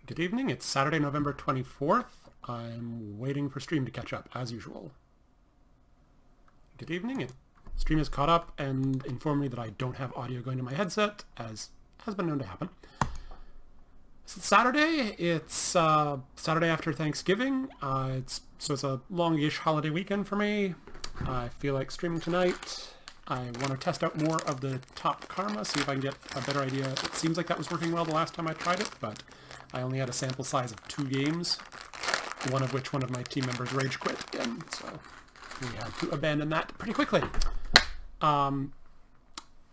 Good evening. It's Saturday, November 24th. I'm waiting for stream to catch up, as usual. Good evening. Stream is caught up and informed me that I don't have audio going to my headset, as has been known to happen. So it's Saturday. It's Saturday after Thanksgiving. It's a long-ish holiday weekend for me. I feel like streaming tonight. I want to test out more of the top karma, see if I can get a better idea. It seems like that was working well the last time I tried it, but I only had a sample size of 2 games, one of which one of my team members rage quit again, so we had to abandon that pretty quickly.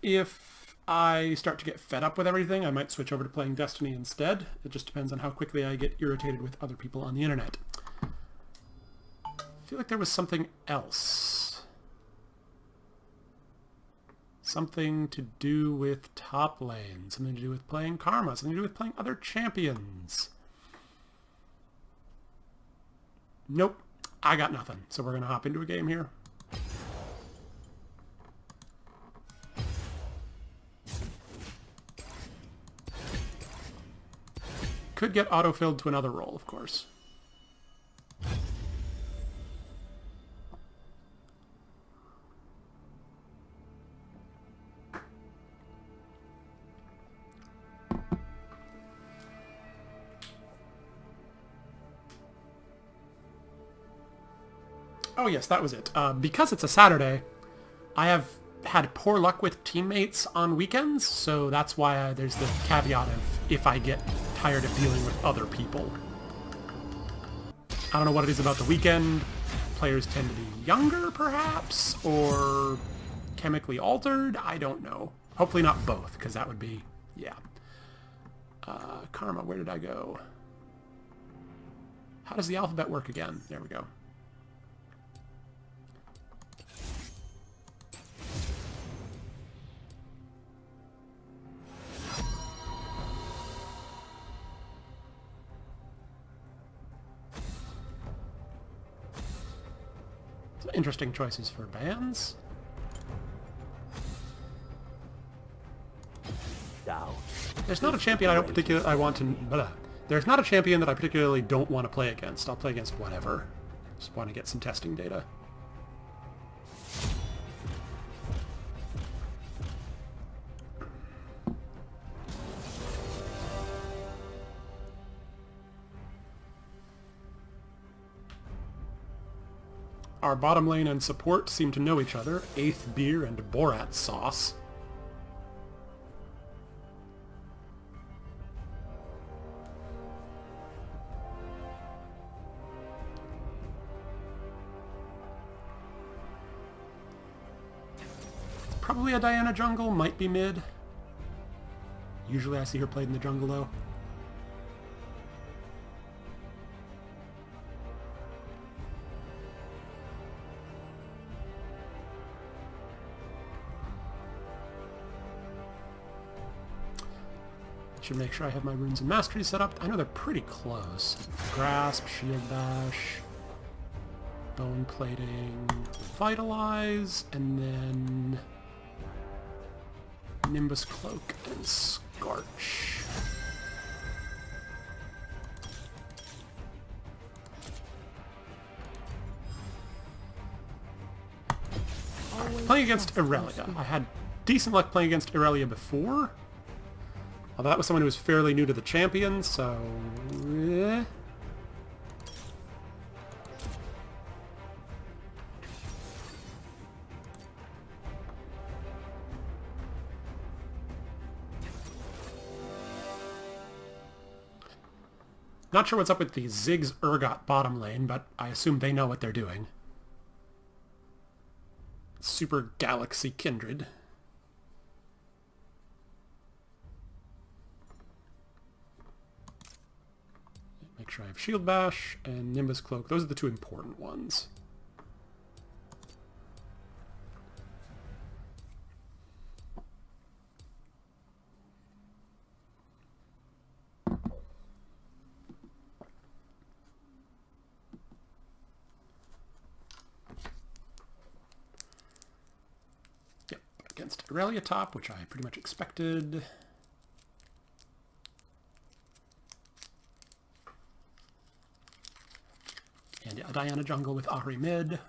If I start to get fed up with everything, I might switch over to playing Destiny instead. It just depends on how quickly I get irritated with other people on the internet. I feel like there was something else. Something to do with top lane, something to do with playing Karma, something to do with playing other champions. Nope, I got nothing. So we're going to hop into a game here. Could get autofilled to another role, of course. Oh yes, that was it. Because it's a Saturday, I have had poor luck with teammates on weekends, so that's why there's the caveat of if I get tired of dealing with other people. I don't know what it is about the weekend. Players tend to be younger, perhaps, or chemically altered. I don't know. Hopefully not both, because that would be, yeah. Karma, where did I go? How does the alphabet work again? There we go. Interesting choices for bans. There's not a champion I don't particularly There's not a champion that I particularly don't want to play against. I'll play against whatever. Just want to get some testing data. Our bottom lane and support seem to know each other. Eighth Beer and Borat Sauce. Probably a Diana jungle, might be mid. Usually I see her played in the jungle though. Should make sure I have my runes and mastery set up. I know they're pretty close. Grasp, Shield Bash, Bone Plating, Vitalize, and then Nimbus Cloak and Scorch. Playing against Irelia. I had decent luck playing against Irelia before. Although that was someone who was fairly new to the champion, so... Not sure what's up with the Ziggs Urgot bottom lane, but I assume they know what they're doing. Super Galaxy Kindred. Make sure I have Shield Bash and Nimbus Cloak. Those are the two important ones. Yep, against Irelia top, which I pretty much expected. a Diana jungle with Ahri mid.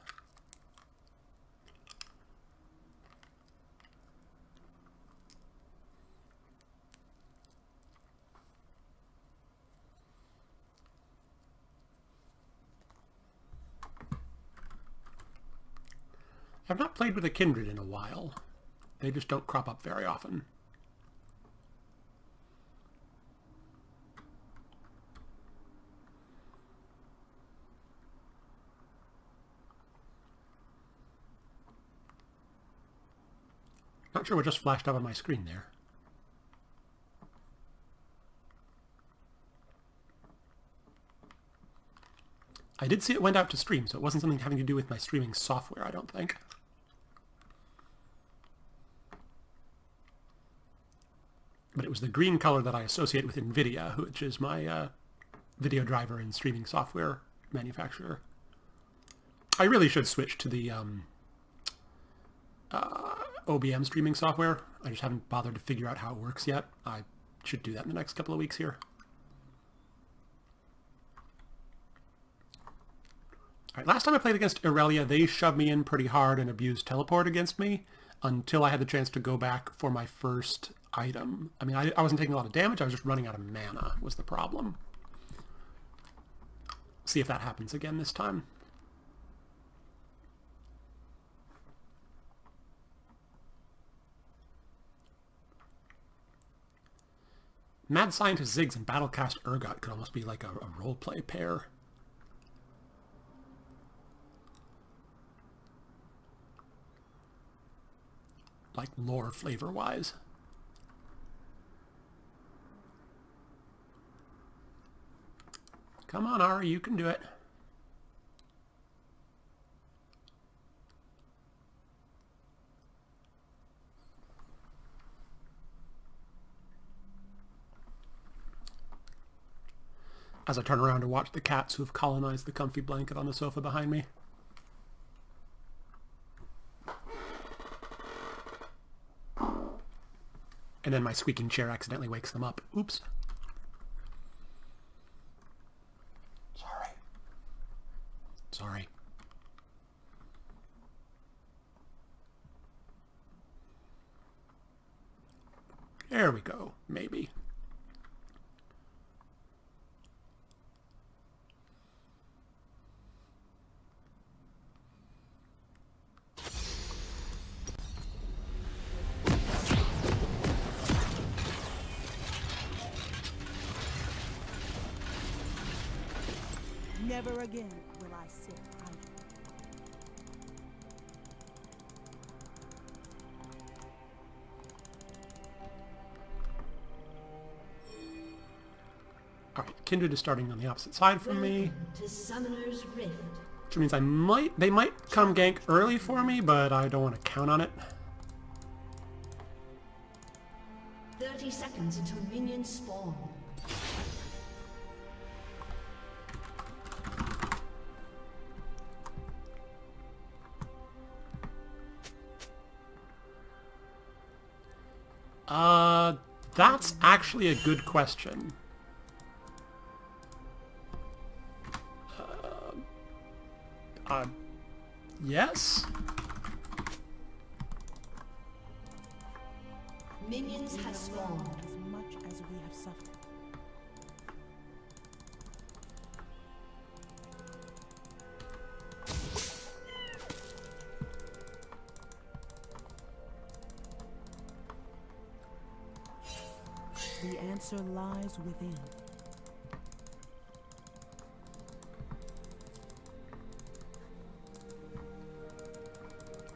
I've not played with a Kindred in a while. They just don't crop up very often. Not sure what just flashed up on my screen there. I did see it went out to stream, so it wasn't something having to do with my streaming software, I don't think. But it was the green color that I associate with NVIDIA, which is my video driver and streaming software manufacturer. I really should switch to the OBM streaming software. I just haven't bothered to figure out how it works yet. I should do that in the next couple of weeks here. Alright, last time I played against Irelia, they shoved me in pretty hard and abused teleport against me until I had the chance to go back for my first item. I mean, I wasn't taking a lot of damage, I was just running out of mana was the problem. See if that happens again this time. Mad Scientist Ziggs and Battlecast Urgot could almost be like a roleplay pair. Like lore flavor-wise. Come on, Ahri, you can do it. As I turn around to watch the cats who have colonized the comfy blanket on the sofa behind me. And then my squeaking chair accidentally wakes them up. Oops. Sorry. There we go, maybe. Never again will I sit idle. Alright, Kindred is starting on the opposite side from me. To Summoner's Rift. Which means they might come gank early for me, but I don't want to count on it. 30 seconds until minions spawn. That's actually a good question. Yes? Minions have spawned. As much as we have suffered. The answer lies within.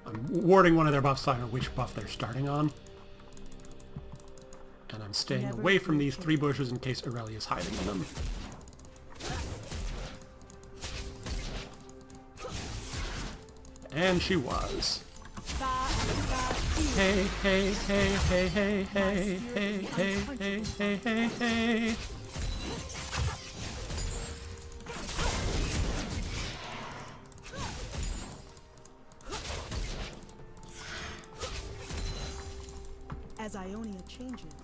I'm warding one of their buffs so I know which buff they're starting on. And I'm staying away from these three bushes in case Irelia is hiding in them. And she was. Hey, hey, hey, hey, hey, hey, hey, hey, hey, hey, hey, hey. As Ionia changes,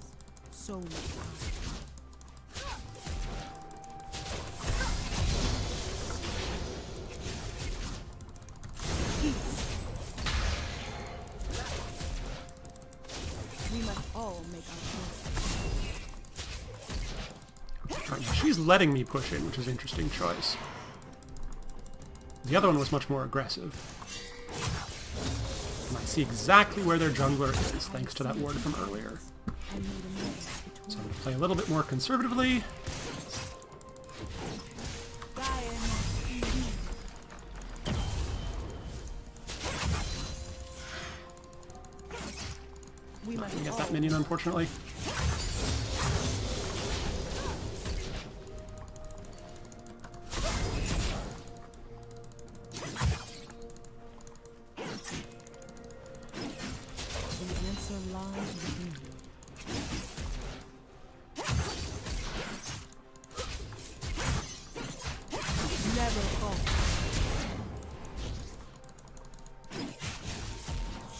so will I. Alright, now she's letting me push in, which is an interesting choice. The other one was much more aggressive. And I see exactly where their jungler is, thanks to that ward from earlier. And made another So between I'm going to play a little bit more conservatively. We Not must going to get all that minion, unfortunately. the answer lies within. Never fall.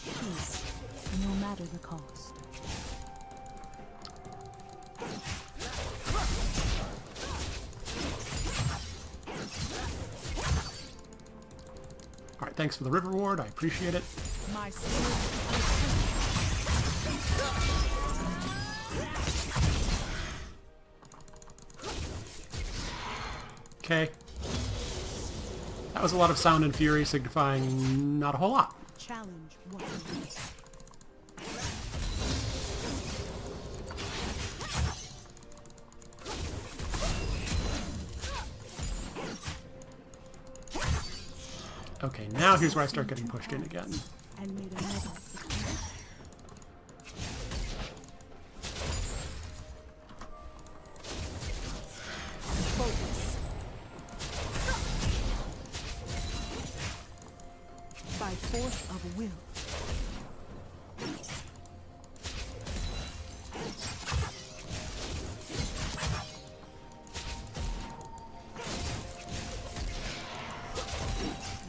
Peace, no matter the cost. Alright, thanks for the river ward, I appreciate it. My spirit Okay. That was a lot of sound and fury, signifying not a whole lot. challenge what we wish. Okay, now here's where I start getting pushed in again. And made another between. Focus. By force of will.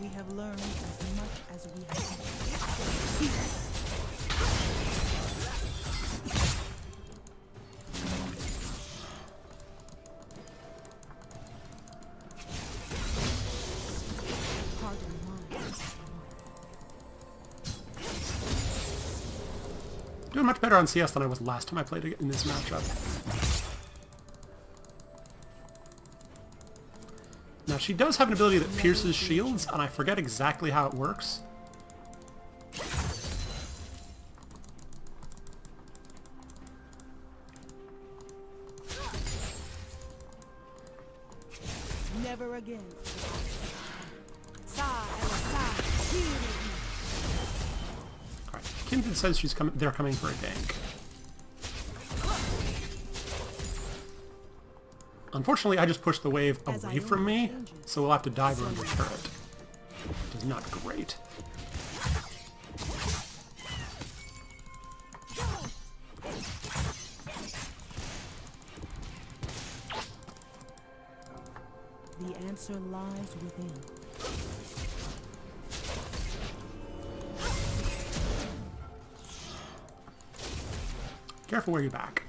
We have learned as much as we have. Peace. Pardon mine. Doing much better on CS than I was last time I played in this matchup. Now she does have an ability that pierces shields, and I forget exactly how it works. Never again. Sigh, Ella, sigh. Hear me. Alright, Kindred says they're coming for a gank. Unfortunately, I just pushed the wave away from me, so we'll have to dive around the turret. Which is not great. The answer lies within. Careful where you back.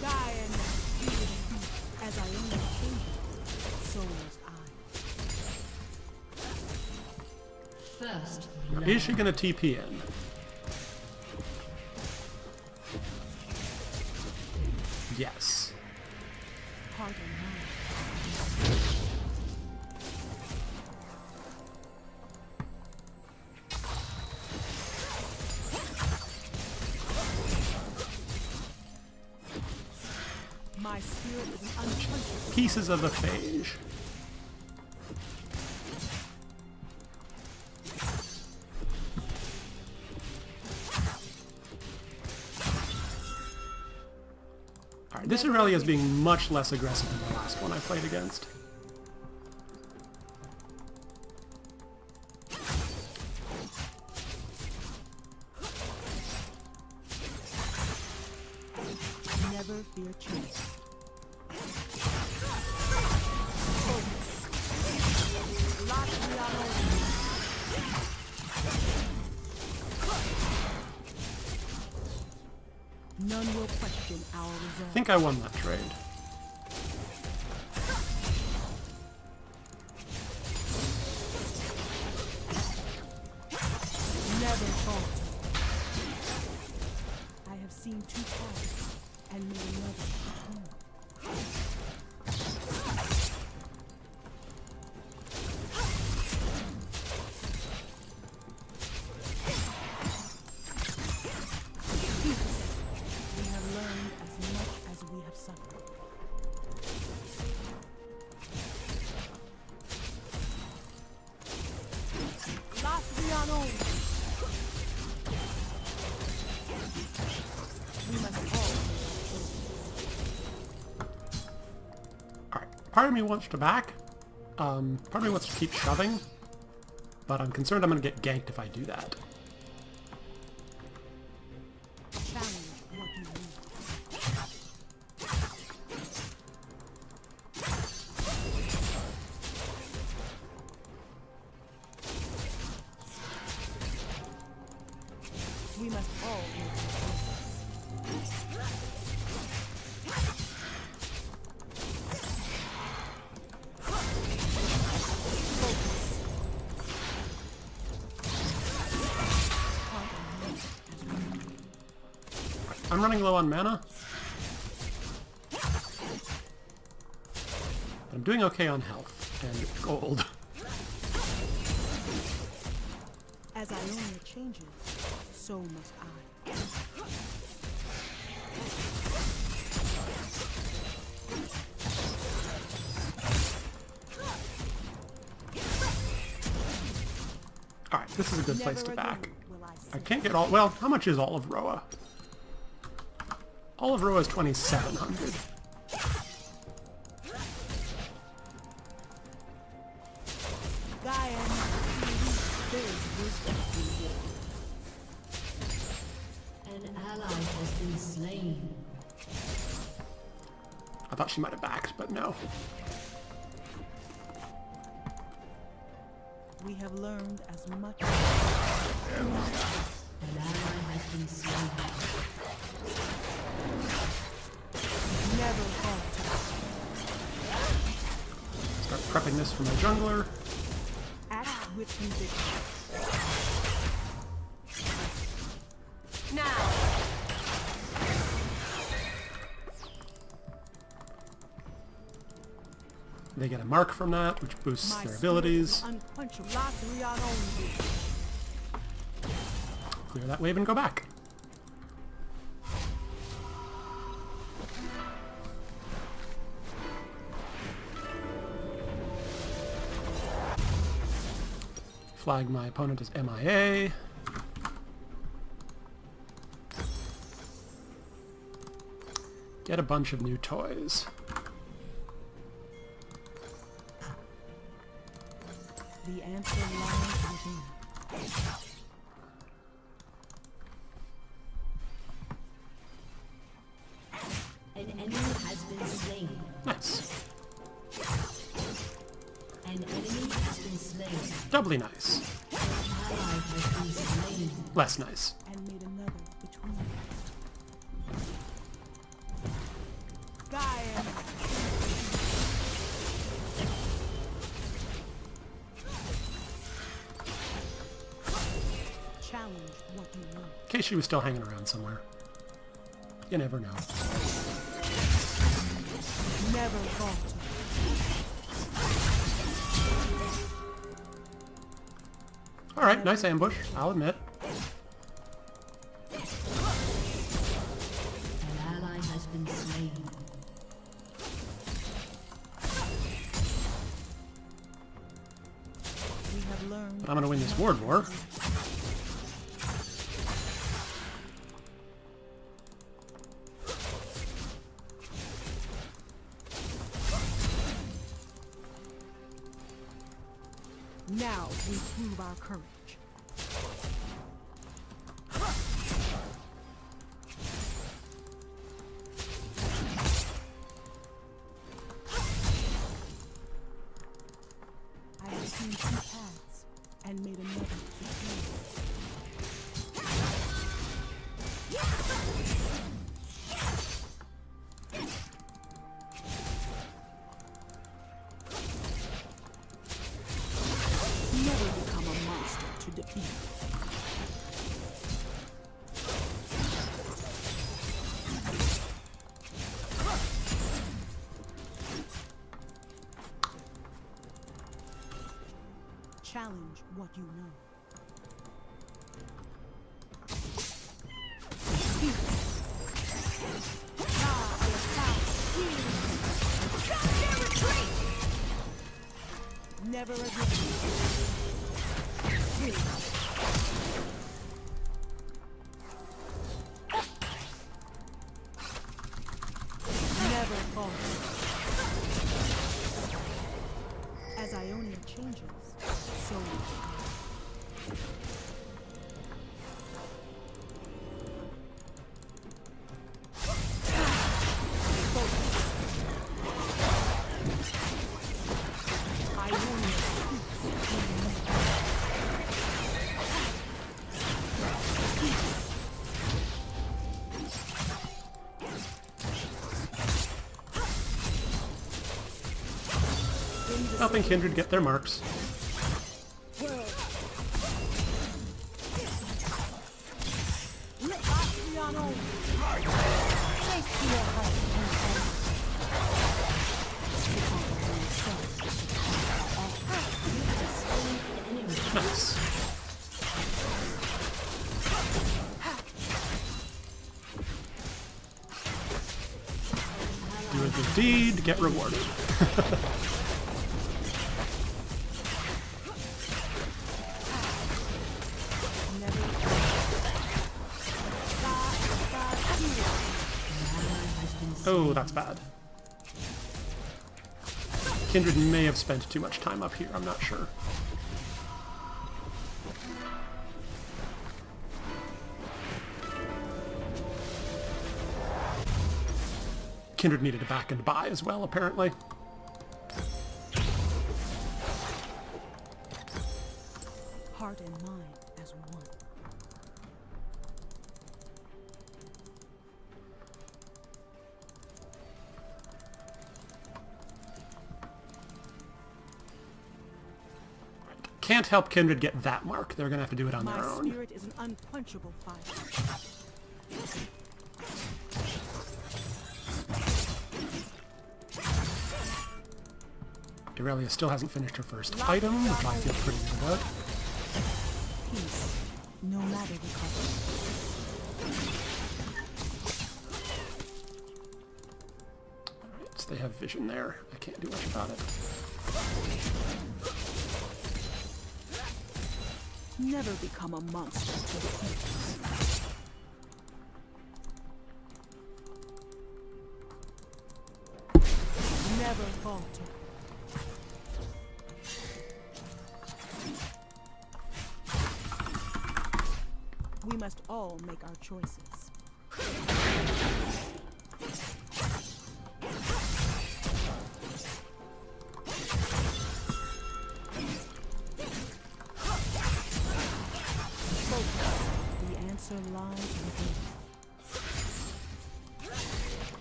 Die and as I only change, so was I. First, Now, is she going to TP in? Yes. Pardon mine. My spirit is unchangeable. Pieces of the phage. Alright, this Aurelia is being much less aggressive than the last one I played against. Never fear change. Lock me on. None will question our I resolve. think I won that trade. Never falter. I have seen two paths and made another between. part of me wants to back. Part of me wants to keep shoving. But I'm concerned I'm going to get ganked if I do that. Challenge what you need. We must all make I'm running low on mana. But I'm doing okay on health and gold. As Ionia changes, so must I. Alright, this is a good place to Never back. again will I I say can't get all... Well, how much is all of Roa? All of Roa is 2,700. Gaia, there is wisdom in war. An ally has been slain. I thought she might have backed, but no. We have learned as much. An ally has been slain. Never falter. Start prepping this for my jungler. Act with conviction. They get a mark from that, which boosts My their spirit abilities. is unquenchable. Lathrion only. Clear that wave and go back. Flag my opponent as MIA. Get a bunch of new toys. The answer lies within. An enemy has been slain. Nice. An enemy has been slain. Doubly nice. An ally has been slain. Less nice. And made another between us. Gaia. Challenge what you know. In case she was still hanging around somewhere. You never know. Never falter. Alright, nice ambush, I'll admit. An ally has been slain. We have learned. But I'm gonna win this ward war. Now we prove our courage. I have seen two paths and made another between. Never become a monster to defeat. Challenge what you know. Never again. Never falter. As Ionia changes, so Helping Kindred get their marks. Nice. Do a good deed, get rewarded. Oh, that's bad. Kindred may have spent too much time up here, I'm not sure. Kindred needed a back and buy as well, apparently. heart and mind as one. Can't help Kindred get that mark. They're gonna have to do it on My their own. spirit is an unquenchable fire. Irelia still hasn't finished her first item, which I feel pretty good about. Peace, no matter the cost. Alright, so they have vision there. I can't do much about it. Never become a monster to the humans. Never falter. We must all make our choices. The answer lies within.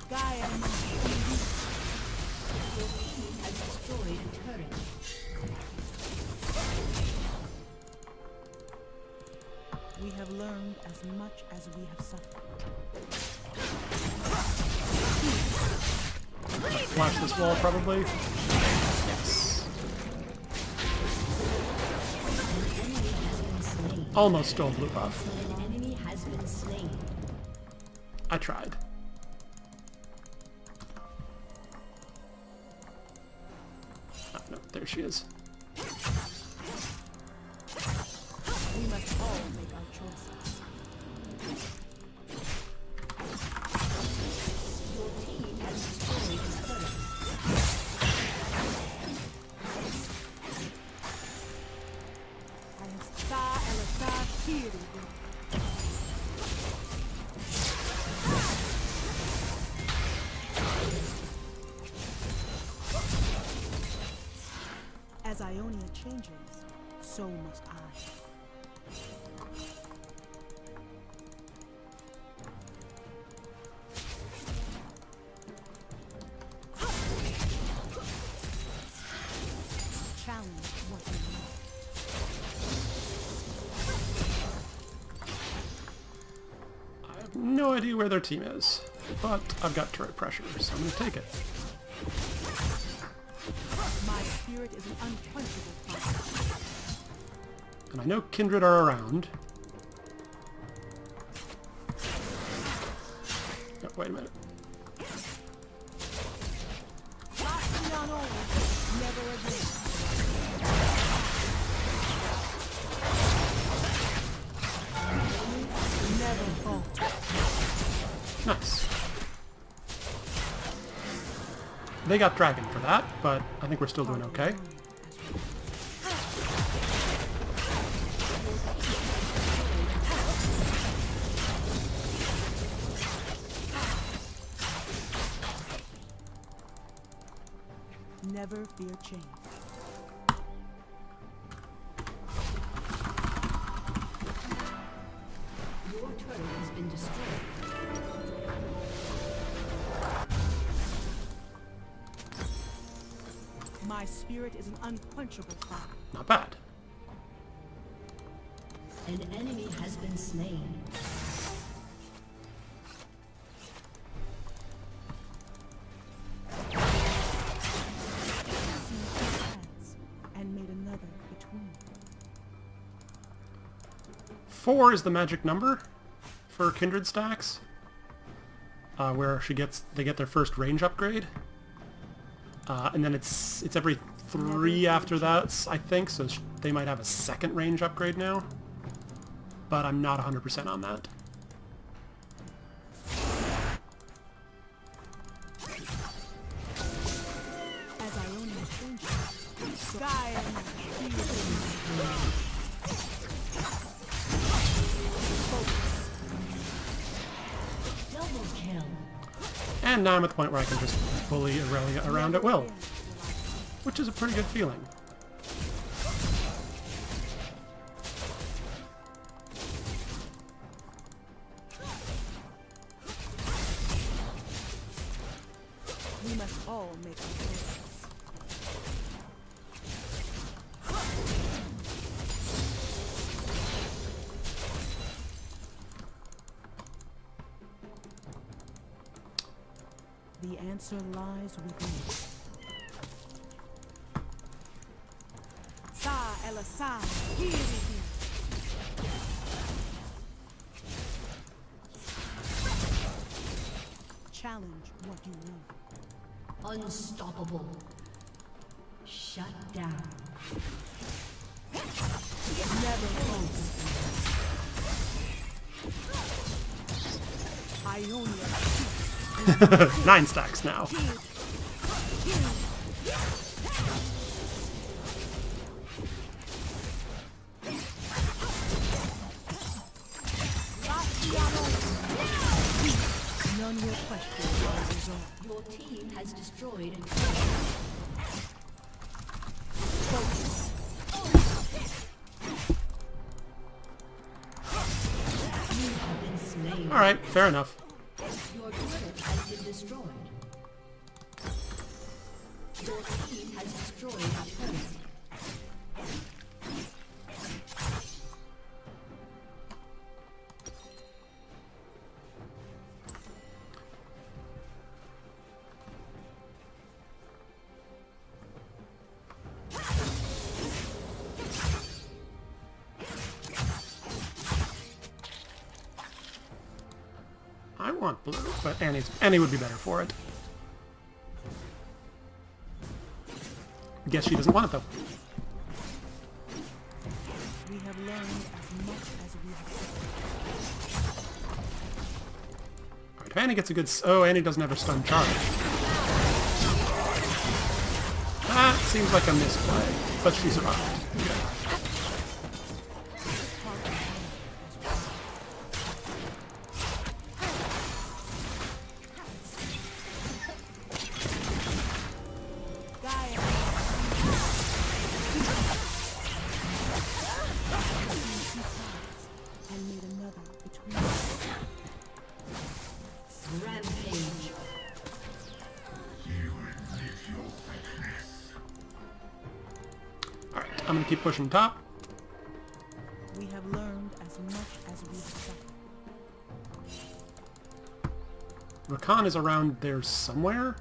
Gaia Has destroyed a turret. we have learned as much as we have suffered. Flash this wall, probably. Yes. Enemy has been slain. Almost stole blue buff. An enemy has been slain. I tried. Oh, no, there she is. We must all make our choices. Your team has destroyed a turret. I am Star Elisar Kiri. As Ionia changes, so must I. Challenge what you know. I have no idea where their team is, but I've got turret pressure, so I'm going to take it. My spirit is an unquenchable fire. And I know Kindred are around. Oh, wait a minute. Bastion never again. Never falter. Nice. They got Dragon for that, but I think we're still doing okay. Never fear change. Your turret has been destroyed. My spirit is an unquenchable fire. Not bad. An enemy has been slain. And made another between. 4 is the magic number for Kindred stacks, where they get their first range upgrade, and then it's every 3 after that, I think. So they might have a second range upgrade now, but I'm not 100% on that. As I own my stranger. Sky and Double kill. And now I'm at the point where I can just bully Aurelia around at will, which is a pretty good feeling. we must all make a choice. The answer lies within. Sa ela sa, kiri. Challenge what you know. Unstoppable. Shut down. Never falls. Ionia. 9 stacks now. None will question your result. Your team has destroyed a Focus. You have been slain. Alright, fair enough. Your turret has been destroyed. Your team has destroyed a turret. I want blue, but Annie would be better for it. Guess she doesn't want it though. We have learned as much as we have. Alright, if Annie gets a good... Oh, Annie doesn't have her stun charge. That seems like a misplay, but she survived. Okay. Gaia. And made another between us. Rampage. Alright, I'm gonna keep pushing top. We have learned as much as we have suffered. Rakan is around there somewhere.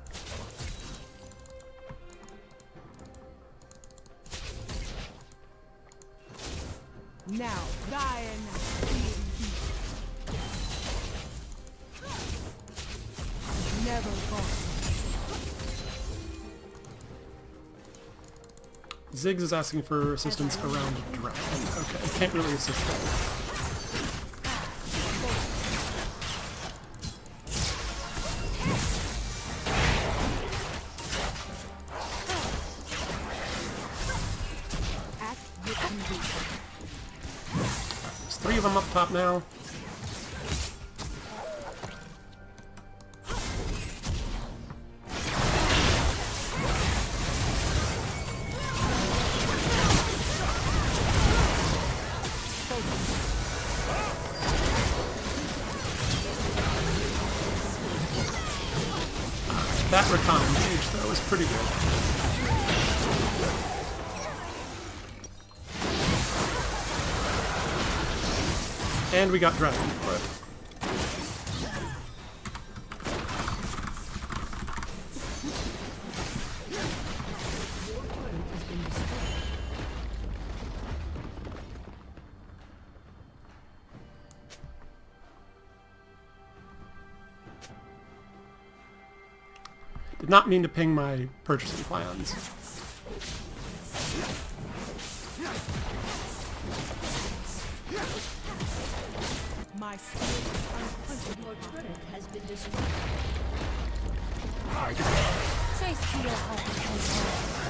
Now, Gaia now. Never fall. Ziggs is asking for assistance around the dragon. Okay, I can't really assist that. Act with conviction. There's 3 of them up top now. That Rakan engage, though, was pretty good. And we got Dragon for it. Did not mean to ping my purchasing plans. My spirit is unquenchable. Your turret has been destroyed. Alright, Chase to your home.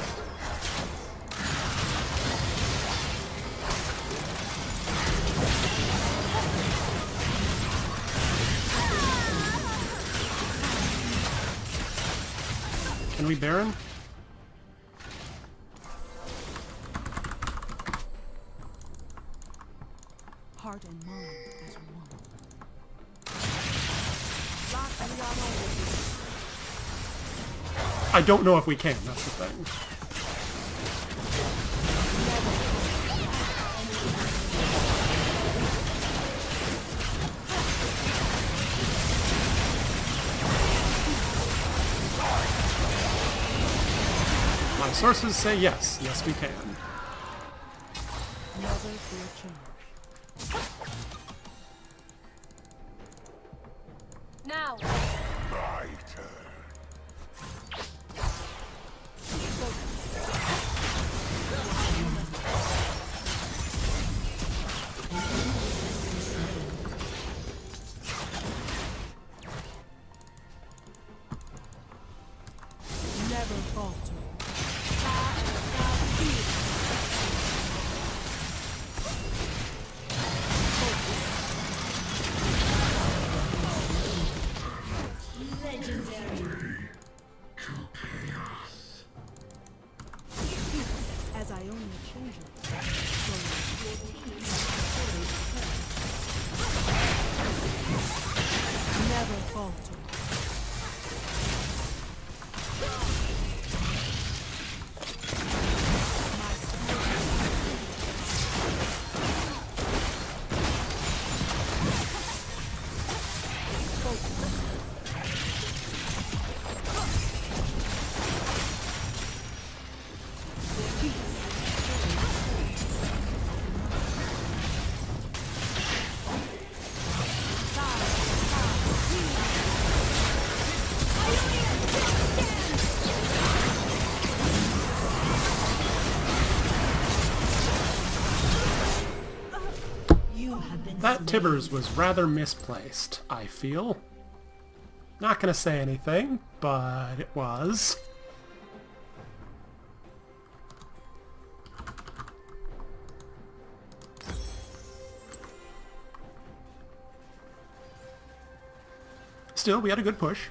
can we Baron? Heart and mind as one. I don't know if we can, that's the thing. My sources say yes. Yes, we can. Never fear change. Now! Never falter. As I only change it. Never falter. My You have been That slain. Tibbers was rather misplaced, I feel. Not gonna say anything, but it was. Still, we had a good push.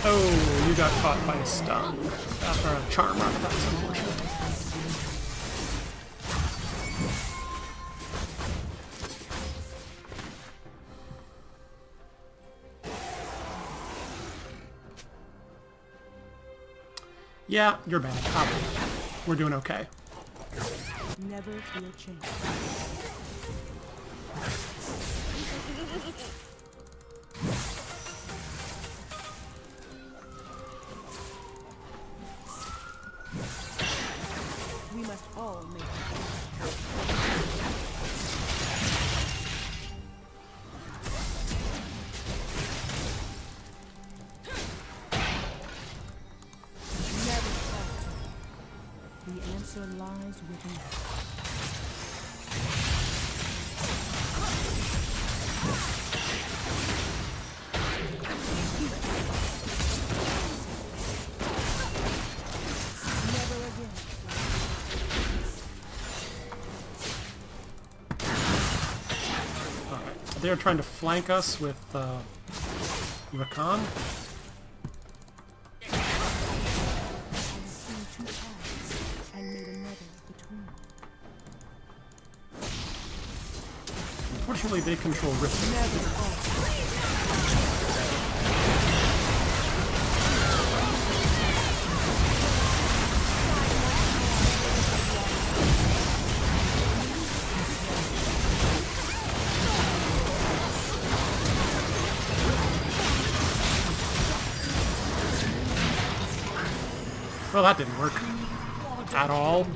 Oh, you got caught by a stun after a charm run. That's unfortunate. Yeah, you're bad. We're doing okay. never fear change. We must all make it. Never falter. The answer lies within. Never again. Alright. They're trying to flank us with Rakan. I've seen two paths and made another between. Unfortunately, they control Rift. Never fall. Well, that didn't work. At all.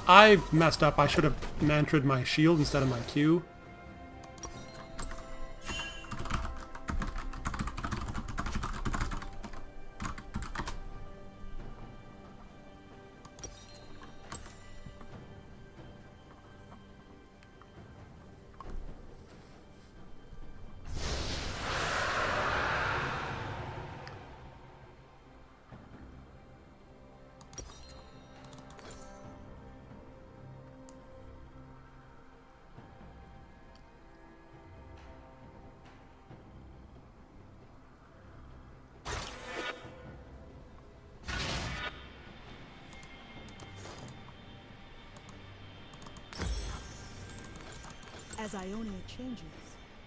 I messed up. I should have mantraed my shield instead of my Q. As Ionia changes,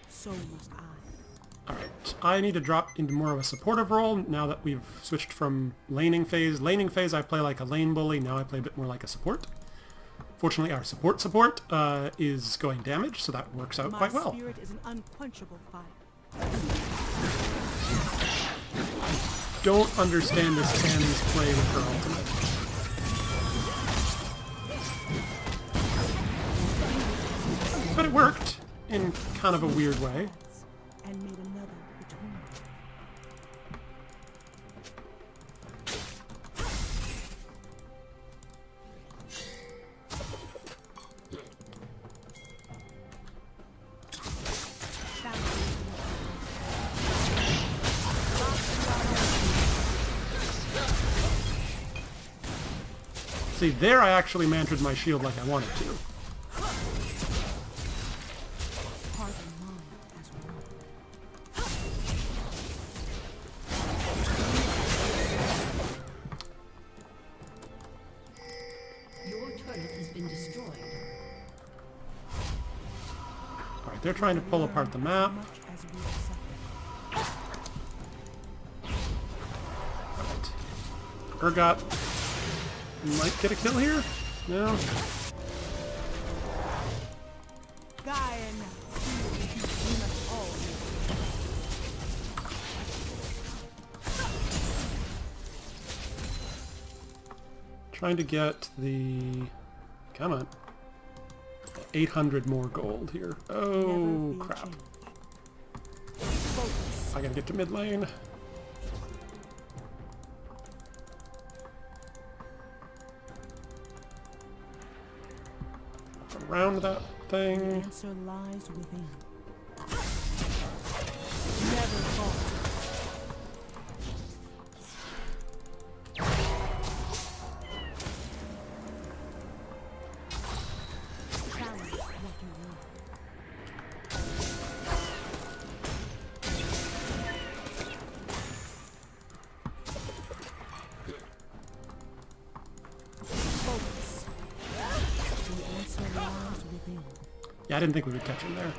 so must I. Alright, I need to drop into more of a supportive role now that we've switched from laning phase. Laning phase I play like a lane bully, now I play a bit more like a support. Fortunately our support is going damage, so that works out My quite well. spirit is an unquenchable fire. Don't understand this Tammy's play with her ultimate. But it worked, in kind of a weird way. And made another between them. See, there I actually mantraed my shield like I wanted to. Heart and mind as one. Your turret has been destroyed. Alright, they're trying to pull apart the map. Much as we have suffered. Urgot might get a kill here? No? Gaia now. We must all Trying to get the... Come on. 800 more gold here. Oh, never be crap. changed. Focus. I gotta get to mid lane. Around that The thing. answer lies within. Never falter. Challenge what you will. Focus. The answer lies within. Yeah, I didn't think we would catch him there.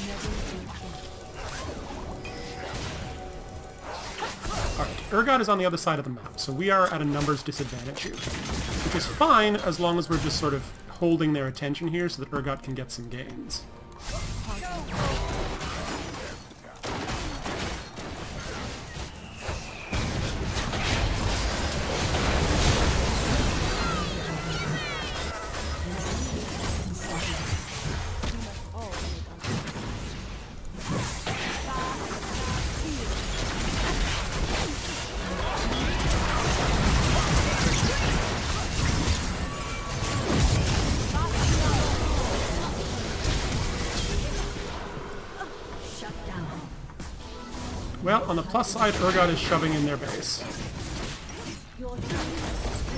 Never be changed. Alright, Urgot is on the other side of the map, so we are at a numbers disadvantage here. Which is fine as long as we're just sort of holding their attention here so that Urgot can get some gains. Shut down. Well, on the plus side, Urgot is shoving in their base. Your team has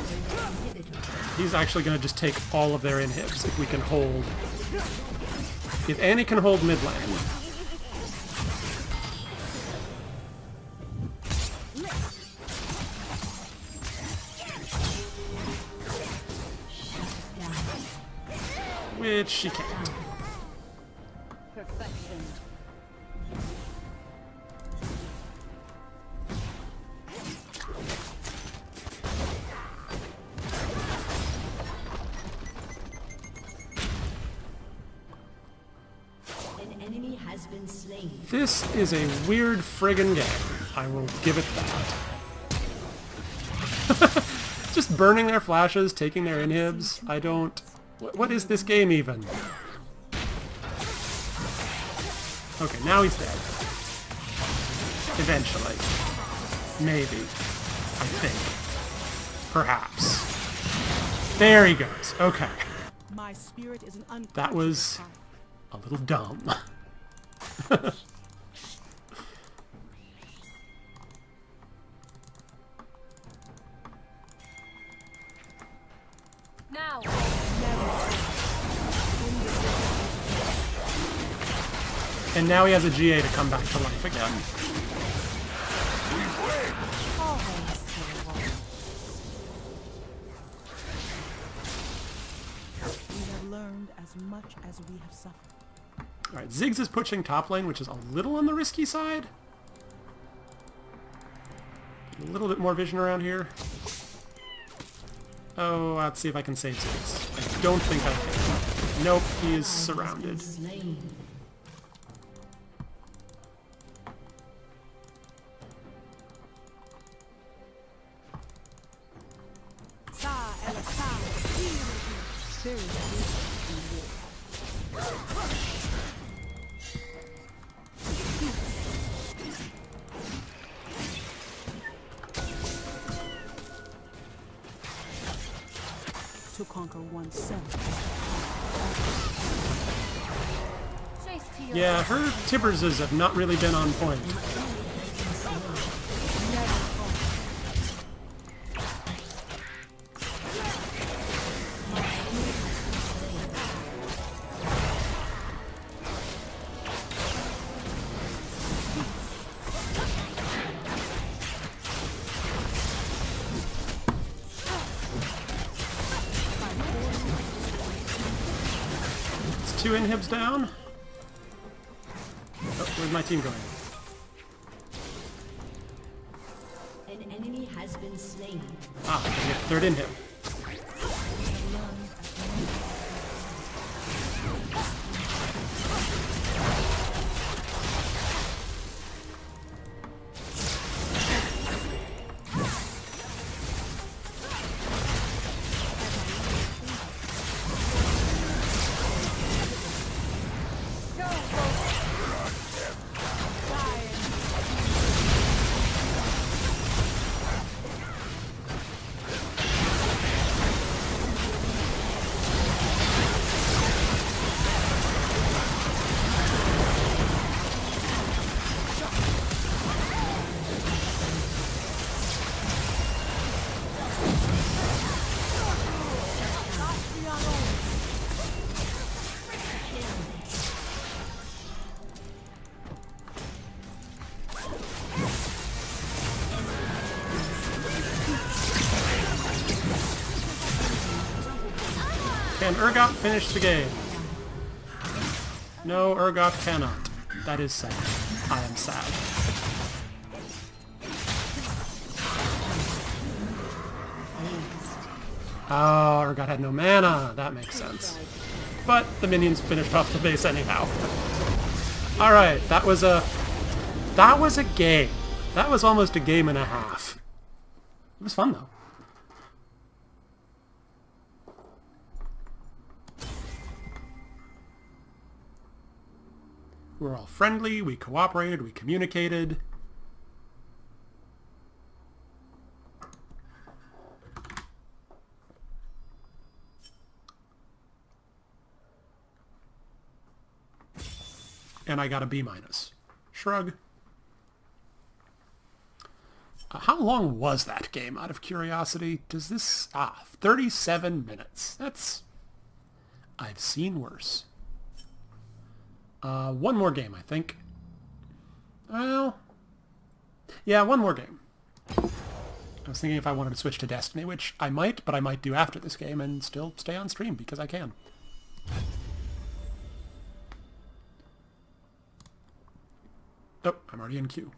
destroyed an inhibitor. He's actually going to just take all of their inhibs if we can hold... If Annie can hold mid lane, which she can't. Perfection. An enemy has been slain. This is a weird friggin' game. I will give it that. Just burning their flashes, taking their inhibs. I don't... What is this game even? Okay, now he's dead. Eventually. Maybe. I think. Perhaps. There he goes. Okay. My spirit is an That was a little dumb. Now. And now he has a GA to come back to life again. We have learned as much as we have suffered. Alright, Ziggs is pushing top lane, which is a little on the risky side. A little bit more vision around here. Oh, let's see if I can save Ziggs. I don't think I can. Nope, he is surrounded. Slain. Sa ela sa. There is wisdom in war. To conquer oneself. Chase to your Yeah, her Tibberses have not really been on point. It's 2 inhibs down. Oh, where's my team going? An enemy has been slain. Ah, we get third inhib. Can Urgot finish the game? No, Urgot cannot. That is sad. I am sad. Oh, Urgot had no mana. That makes sense. But the minions finished off the base anyhow. Alright, that was a game. That was almost a game and a half. It was fun though. We were all friendly, we cooperated, we communicated. And I got a B-. Shrug. How long was that game, out of curiosity? Does this... 37 minutes. That's... I've seen worse. One more game, I think. Well... Yeah, one more game. I was thinking if I wanted to switch to Destiny, which I might, but I might do after this game and still stay on stream, because I can. Oh, I'm already in queue.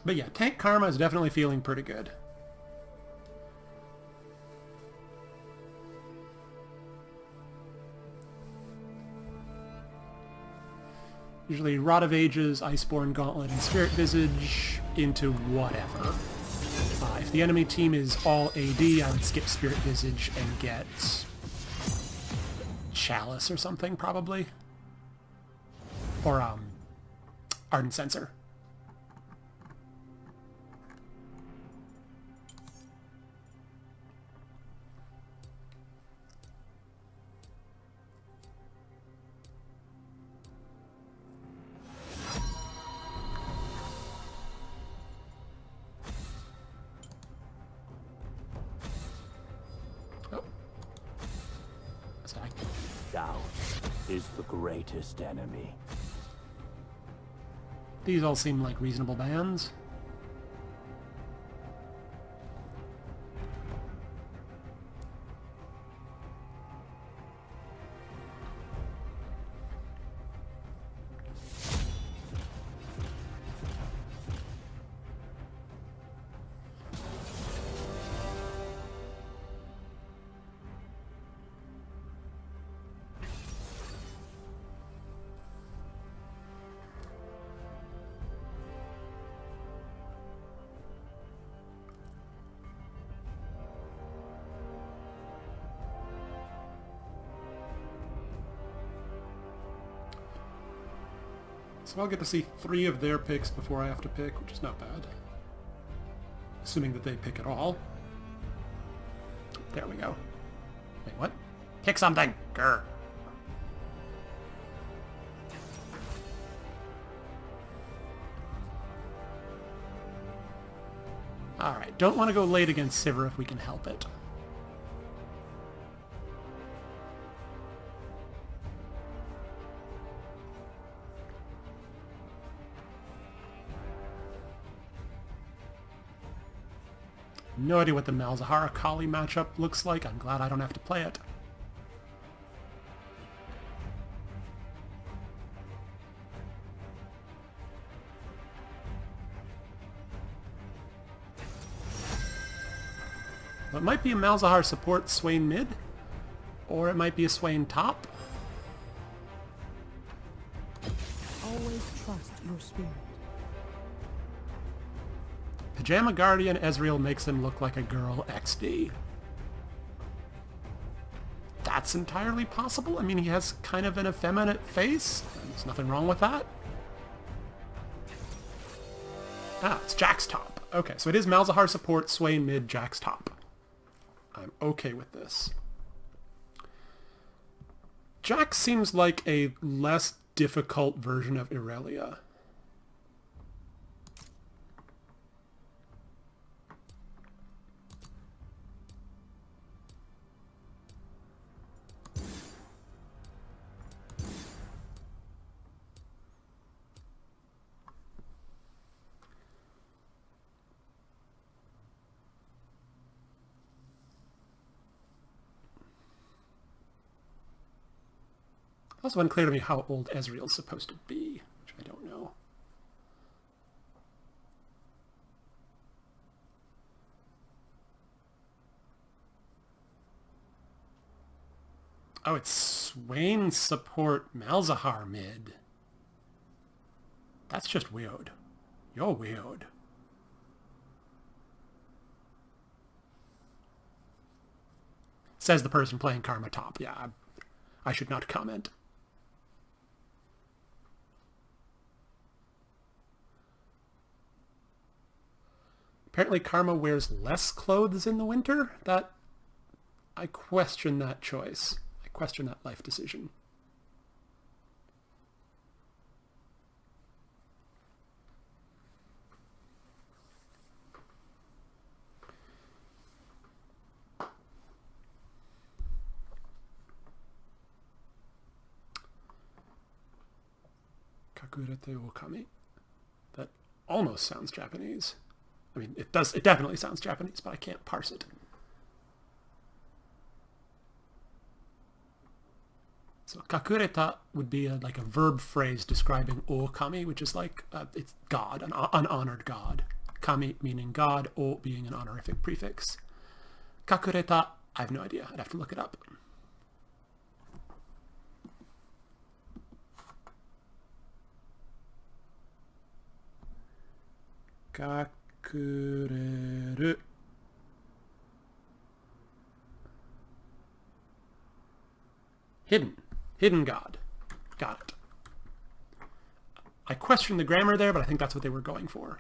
But yeah, Tank Karma is definitely feeling pretty good. Usually Rod of Ages, Iceborne Gauntlet, and Spirit Visage into whatever. If the enemy team is all AD, I would skip Spirit Visage and get Chalice or something, probably. Or, Ardent Censer. Doubt is the greatest enemy. These all seem like reasonable bans. So I'll get to see 3 of their picks before I have to pick, which is not bad. Assuming that they pick at all. There we go. Wait, what? Pick something! Grr. Alright, don't want to go late against Sivir if we can help it. No idea what the Malzahar Akali matchup looks like. I'm glad I don't have to play it. Well, it might be a Malzahar support Swain mid, or it might be a Swain top. Always trust your spirit. Pajama Guardian Ezreal makes him look like a girl XD. That's entirely possible. I mean, he has kind of an effeminate face. There's nothing wrong with that. Ah, it's Jack's top. Okay, so it is Malzahar support, Swain mid, Jack's top. I'm okay with this. Jack seems like a less difficult version of Irelia. Also unclear to me how old Ezreal's supposed to be, which I don't know. Oh, it's Swain support Malzahar mid. That's just weird. You're weird. Says the person playing Karma top. Yeah, I should not comment. Apparently Karma wears less clothes in the winter. I question that choice. I question that life decision. Kakurete Okami. That almost sounds Japanese. I mean, it does. It definitely sounds Japanese, but I can't parse it. So kakureta would be like a verb phrase describing Okami, which is like it's God, an unhonored God. Kami meaning God, O being an honorific prefix. Kakureta, I have no idea. I'd have to look it up. Kakureru. Hidden. Hidden God. Got it. I question the grammar there, but I think that's what they were going for.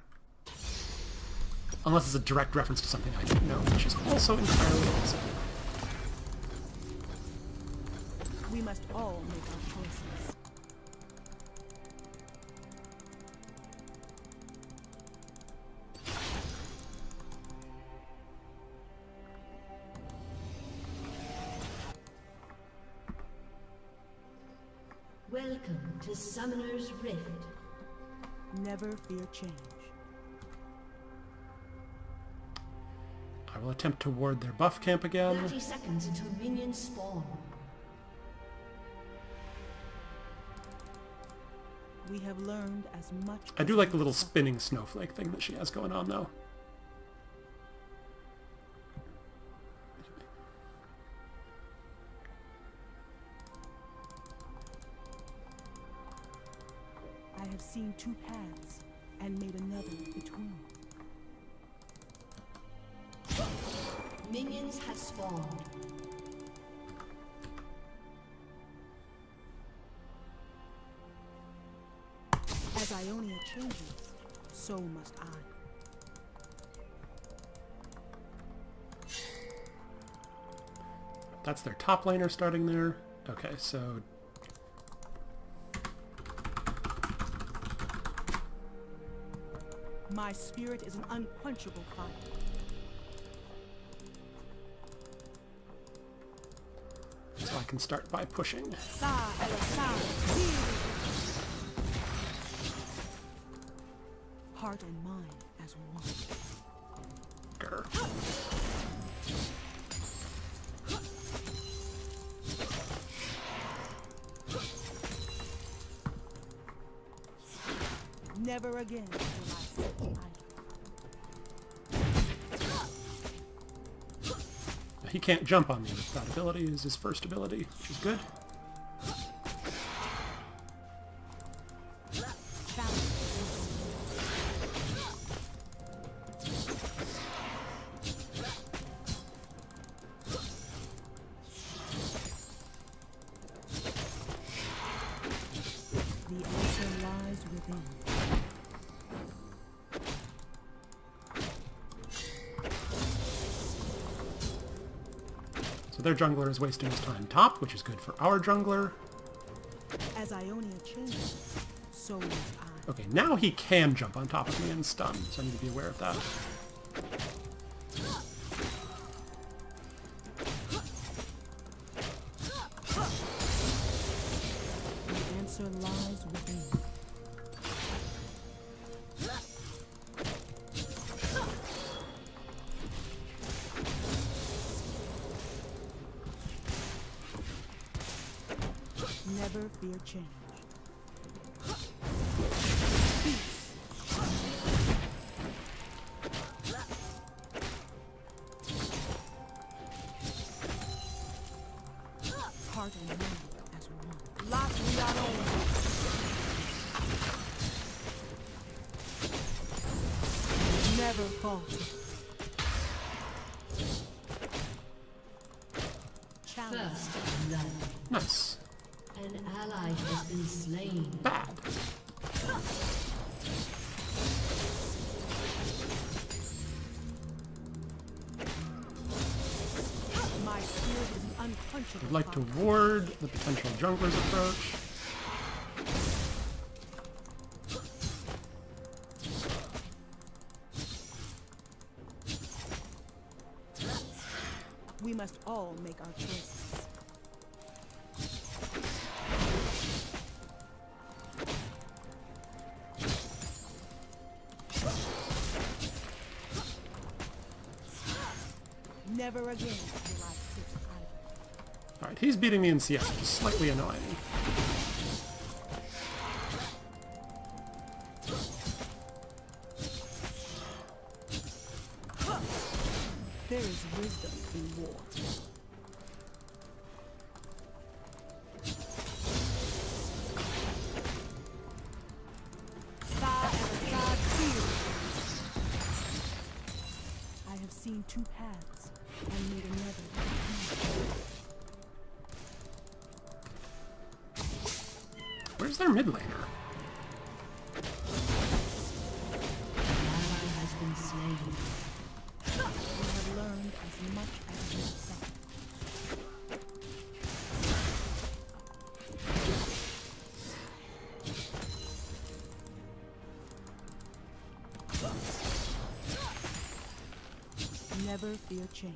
Unless it's a direct reference to something I didn't know, which is also entirely possible. We must all make our choices. Welcome to Summoner's Rift. Never fear change. I will attempt to ward their buff camp again. 30 seconds until minions spawn. We have learned as much. I do like the little spinning snowflake thing that she has going on, though. I have seen two paths and made another between. Minions have spawned. As Ionia changes, so must I. That's their top laner starting there. Okay, so... My spirit is an unquenchable fire. So I can start by pushing. Sa Elasar, heart and mind as one. Grr. Never again will I sit idle. He can't jump on me with that ability. Is his first ability, which is good. The answer lies within. So their jungler is wasting his time top, which is good for our jungler. As Ionia changes, so must I. Okay, now he can jump on top of me and stun, so I need to be aware of that. The answer lies within. Never fear change. Heart and mind as one. Lock me on over. Never falter. Challenge. First blood. Nice. An ally has been slain. Bad. My spirit is an unquenchable I'd like to fire. ward the potential jungler's approach. We must all make our choices. Never again will I sit idle. Alright, he's beating me in CS, which is slightly annoying. There is wisdom in war. I have seen two paths and made another. Where's their mid laner? Ally has been slain. We have learned as much as we have suffered. Never fear change.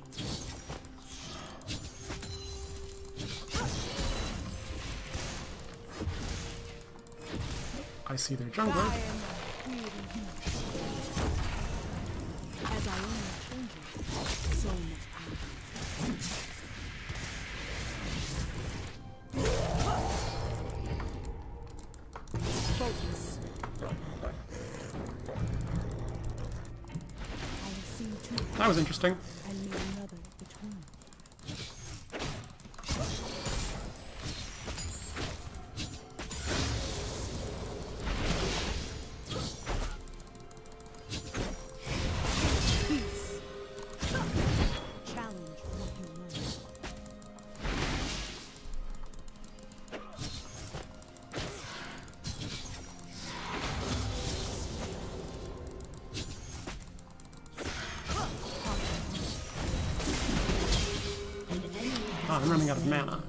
I see their jungler. I am creating huge. As I own changes, so must I. Focus. I have seen two That was interesting. and made another between. Peace. Challenge what you learn. Ah, I'm running out of mana.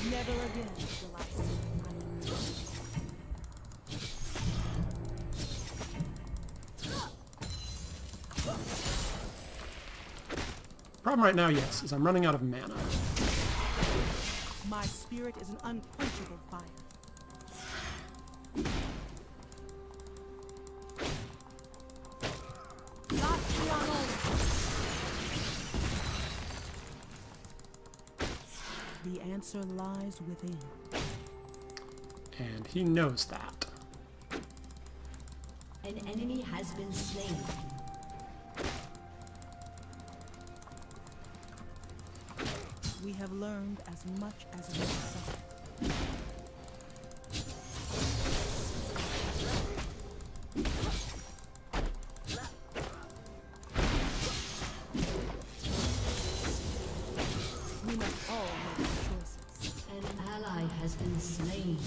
Never again will I see my Problem right now, yes, is I'm running out of mana. My spirit is an unquenchable fire. The answer lies within. And he knows that. An enemy has been slain. We have learned as much as we have suffered. We must all make choices. An ally has been slain.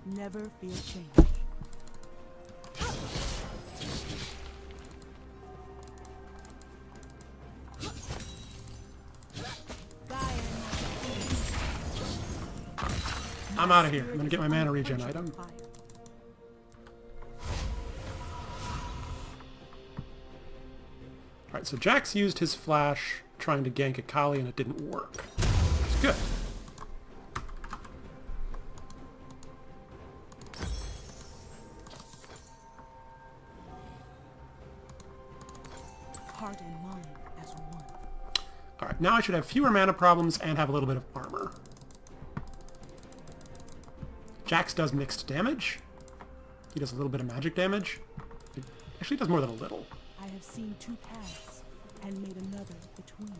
Never fear change. I'm out of here. I'm gonna get my mana regen item. Fire. Alright, so Jax used his flash trying to gank Akali and it didn't work. It's good. Heart and mind as one. Alright, now I should have fewer mana problems and have a little bit of armor. Jax does mixed damage. He does a little bit of magic damage. He actually does more than a little. I have seen two paths and made another between.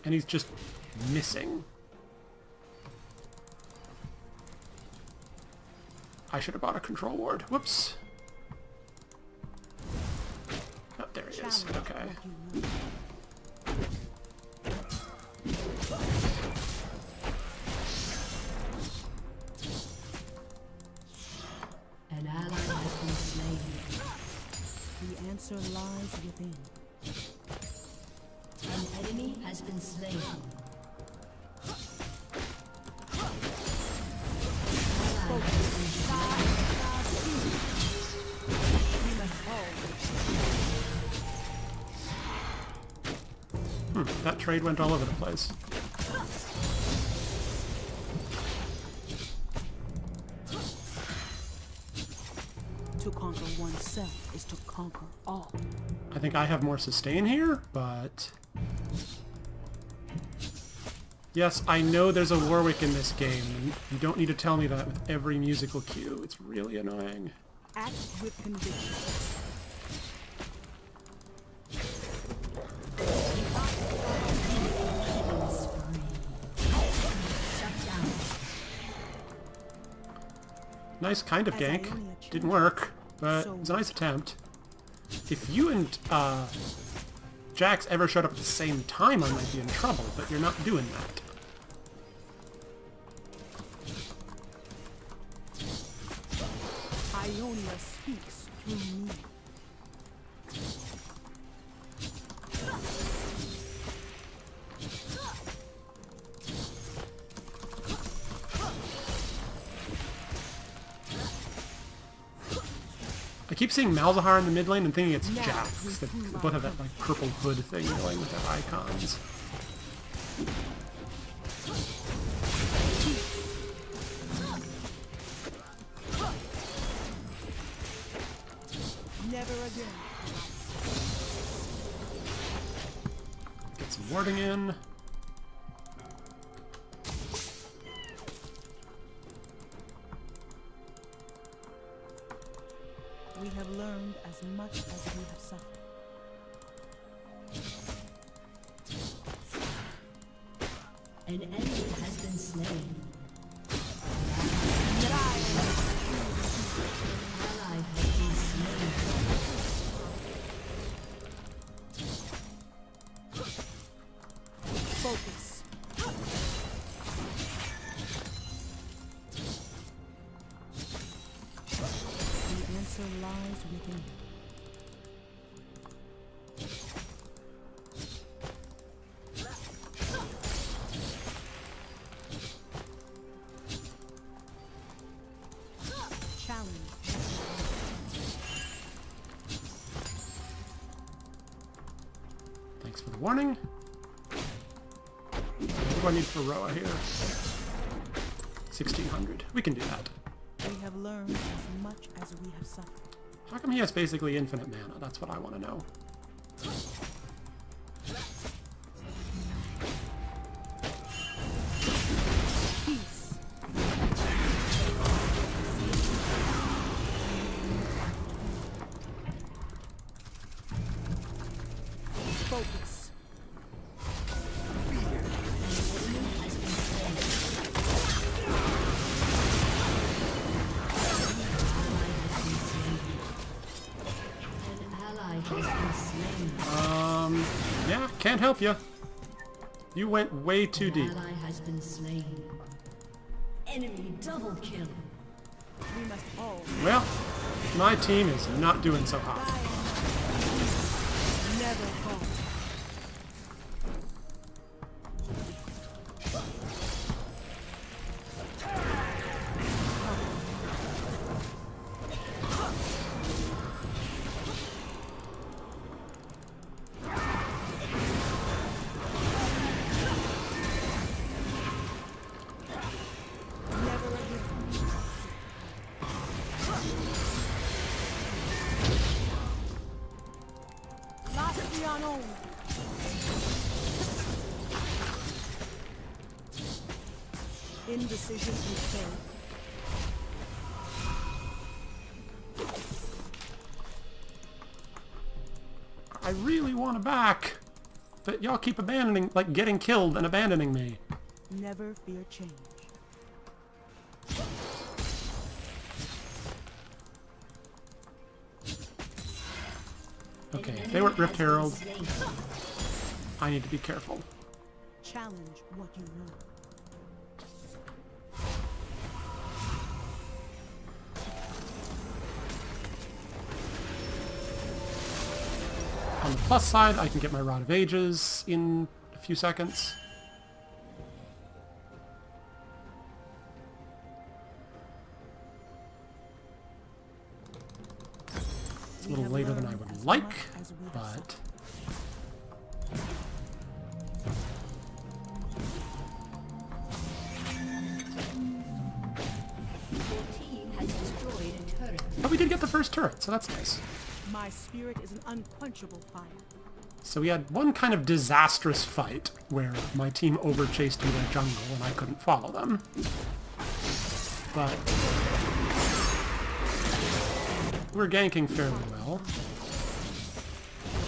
And he's just missing. I should have bought a control ward. Whoops. Oh, there he is. Challenge Okay. what you learn. An ally has been slain. The answer lies within. An enemy has been slain. Ally has been slain. We must all make choices. that trade went all over the place. To conquer oneself is to conquer all. I think I have more sustain here, but... Yes, I know there's a Warwick in this game, and you don't need to tell me that with every musical cue. It's really annoying. Act with conviction. Nice kind of gank. Didn't work, but it was a nice attempt. If you and Jax ever showed up at the same time, I might be in trouble, but you're not doing that. Ionia speaks through me. I keep seeing Malzahar in the mid lane and thinking it's Jax. They both have that like purple hood thing going with their icons. Never again. Get some warding in. We have learned as much as we have suffered. An enemy has been slain. An ally has been slain. Focus. The answer lies within. Challenge. Thanks for the warning. What do I need for Roa here? 1600. We can do that. We have learned as much as we have suffered. How come he has basically infinite mana? That's what I want to know. Peace. Focus. An ally has been slain. Yeah, can't help you. You went way too An deep. ally has been slain. Enemy double kill. We must all Well, my team is not doing so hot. never fall. Never again. Last the unknown. Indecision and fail. I really want to back, but y'all keep abandoning, like getting killed and abandoning me. Never fear change. Okay, if they were at Rift Herald, I need to be careful. Challenge what you know. On the plus side, I can get my Rod of Ages in a few seconds. It's a little later than I would like, but But we did get the first turret, so that's nice. My spirit is an unquenchable fire. So we had one kind of disastrous fight where my team overchased me their jungle and I couldn't follow them. But we're ganking fairly well.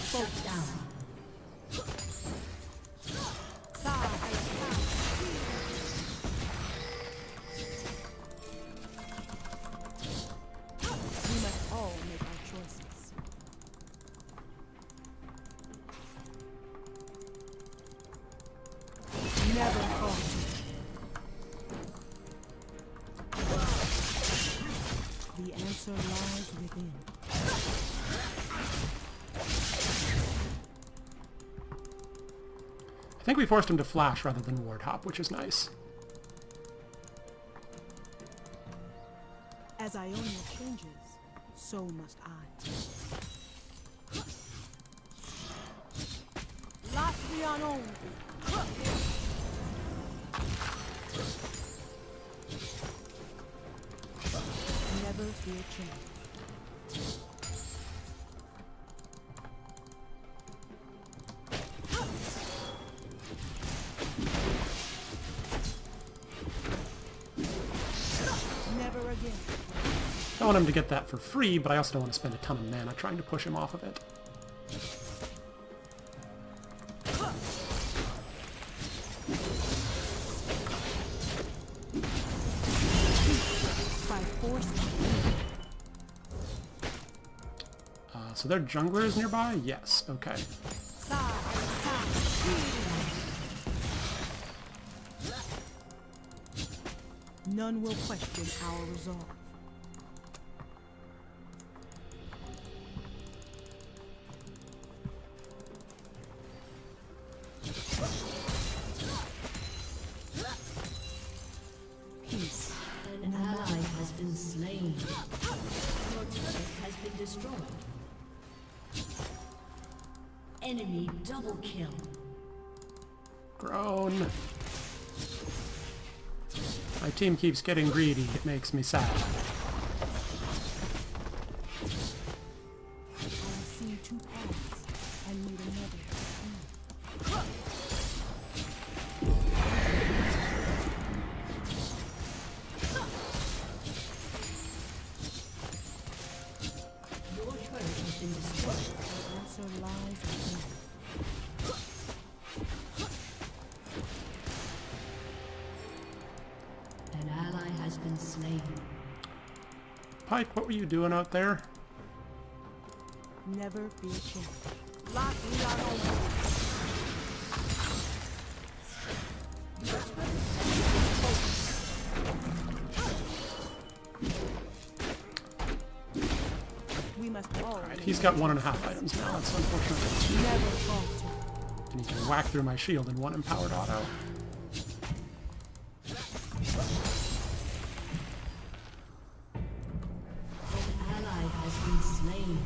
Shut down. We must all make our choices. Never falter. The answer lies within. I think we forced him to flash rather than ward hop, which is nice. As Ionia changes, so must I. Latvianon! Never fear change. Never again. I want him to get that for free, but I also don't want to spend a ton of mana trying to push him off of it. By force. So their jungler is nearby? Yes, okay. None will question our resolve. Peace. An ally has been slain. Your turret has been destroyed. Enemy double kill. Groan. My team keeps getting greedy. It makes me sad. I have seen two paths and made another. Your turret has been destroyed. The answer lies within. An ally has been slain. Pike, what were you doing out there? Never fear change. Latvianon! We must all Alright, he's got 1.5 items now. That's unfortunate. never falter. And he can whack through my shield in one empowered auto. An ally has been slain.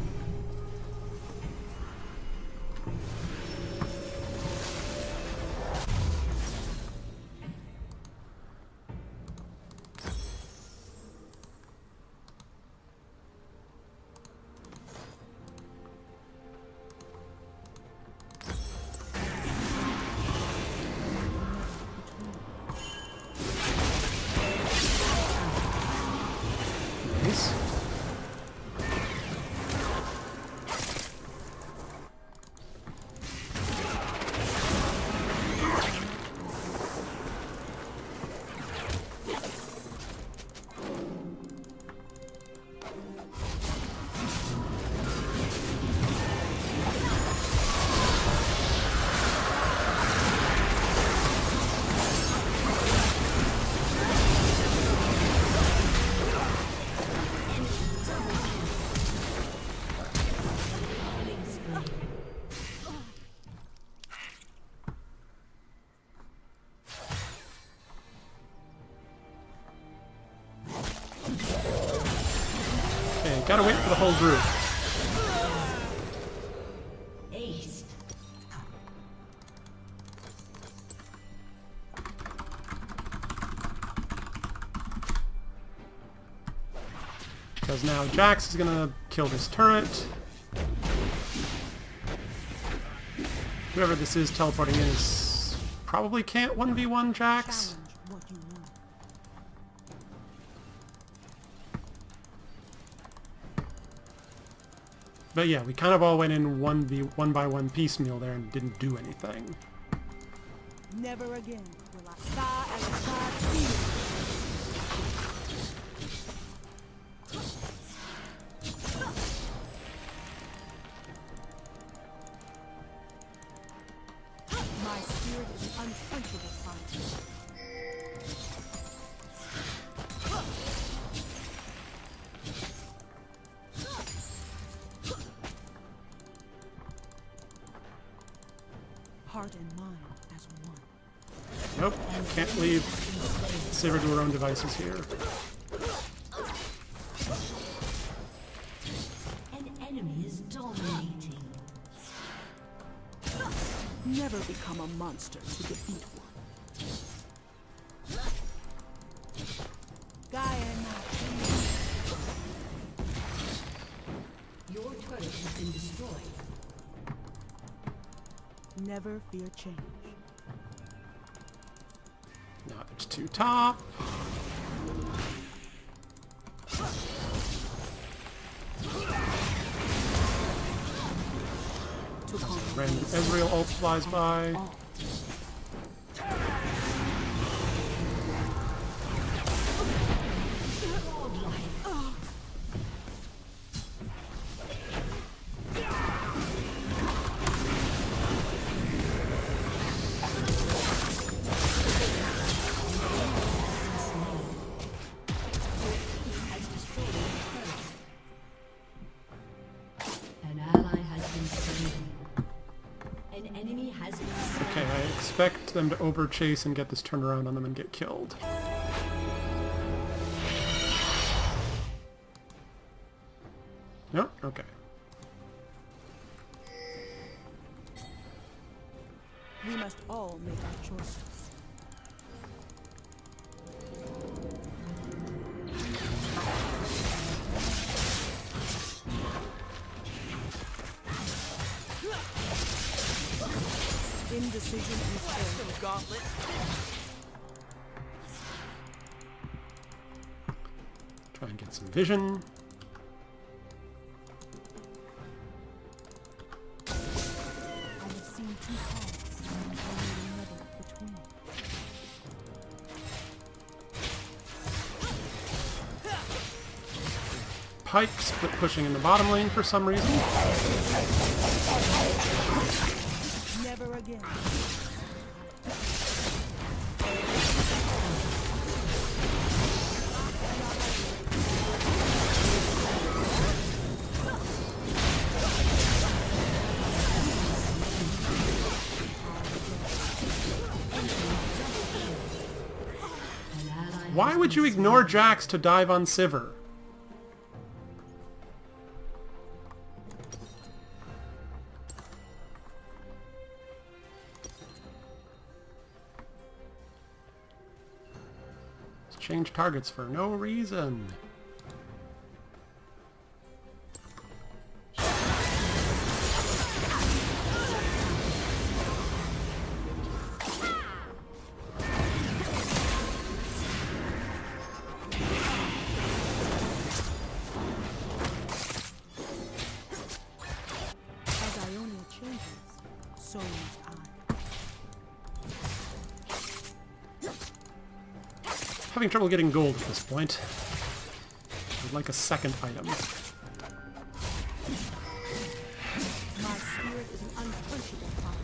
Nice. Okay, gotta wait for the whole group. Ace. because now Jax is gonna kill this turret. Whoever this is teleporting in is probably can't 1v1 Jax. Challenge what you know. But yeah, we kind of all went in 1 by 1 piecemeal there and didn't do anything. Never again will I sigh as a sigh to you. My spirit is an unquenchable fire. Heart and mind as one. Nope, can't leave Sivir to her own devices here. An enemy is dominating. Never become a monster to defeat one. Gaia and Your turret has been destroyed. never fear change. Now there's 2 top. To conquer Random Ezreal ult flies by. all. An ally has been slain. An enemy has been slain. Okay, I expect them to overchase and get this turned around on them and get killed. Nope, okay. We must all make our choices. Indecision is gauntlet. Try and get some vision. I have seen 2 paths, and only another between. Pyke split pushing in the bottom lane for some reason. Never again. An ally Why would you ignore Jax to dive on Sivir? Change targets for no reason. As Ionia changes, so must I. Having trouble getting gold at this point. I'd like a second item. My spirit is an unquenchable fire.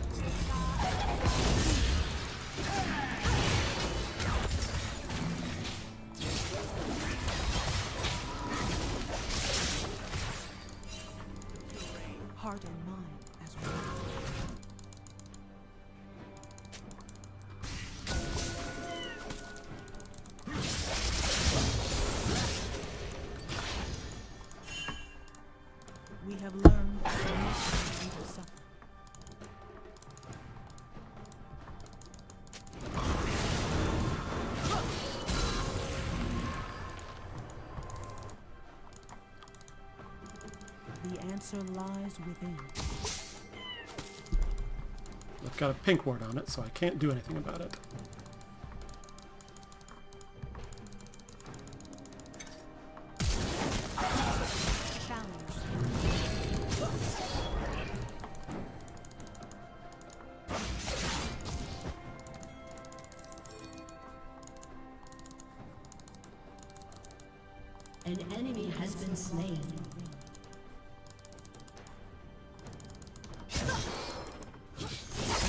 Heart and mind as one. We have learned so much we will suffer. answer lies within. I've got a pink ward on it, so I can't do anything about it. Challenge. An enemy has been slain.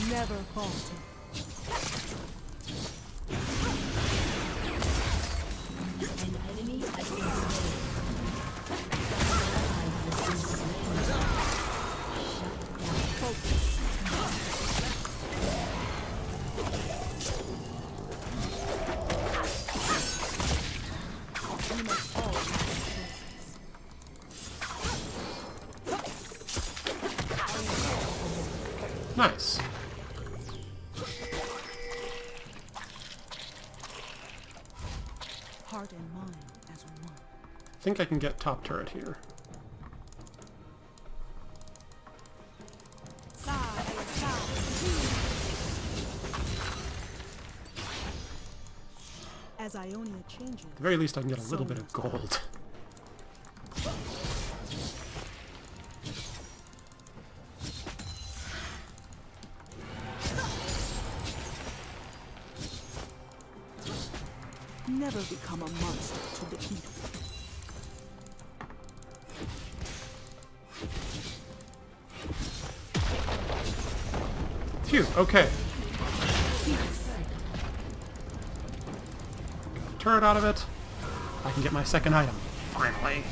Never falter. An enemy has been slain. Ally has been slain. Shut down. Focus. We must all make choices. Nice. Heart and mind as one. I think I can get top turret here. As Ionia changes, At the very least, I can get a little bit of gold. never become a monster to defeat. Phew, okay. Got a turret out of it. I can get my second item. Finally.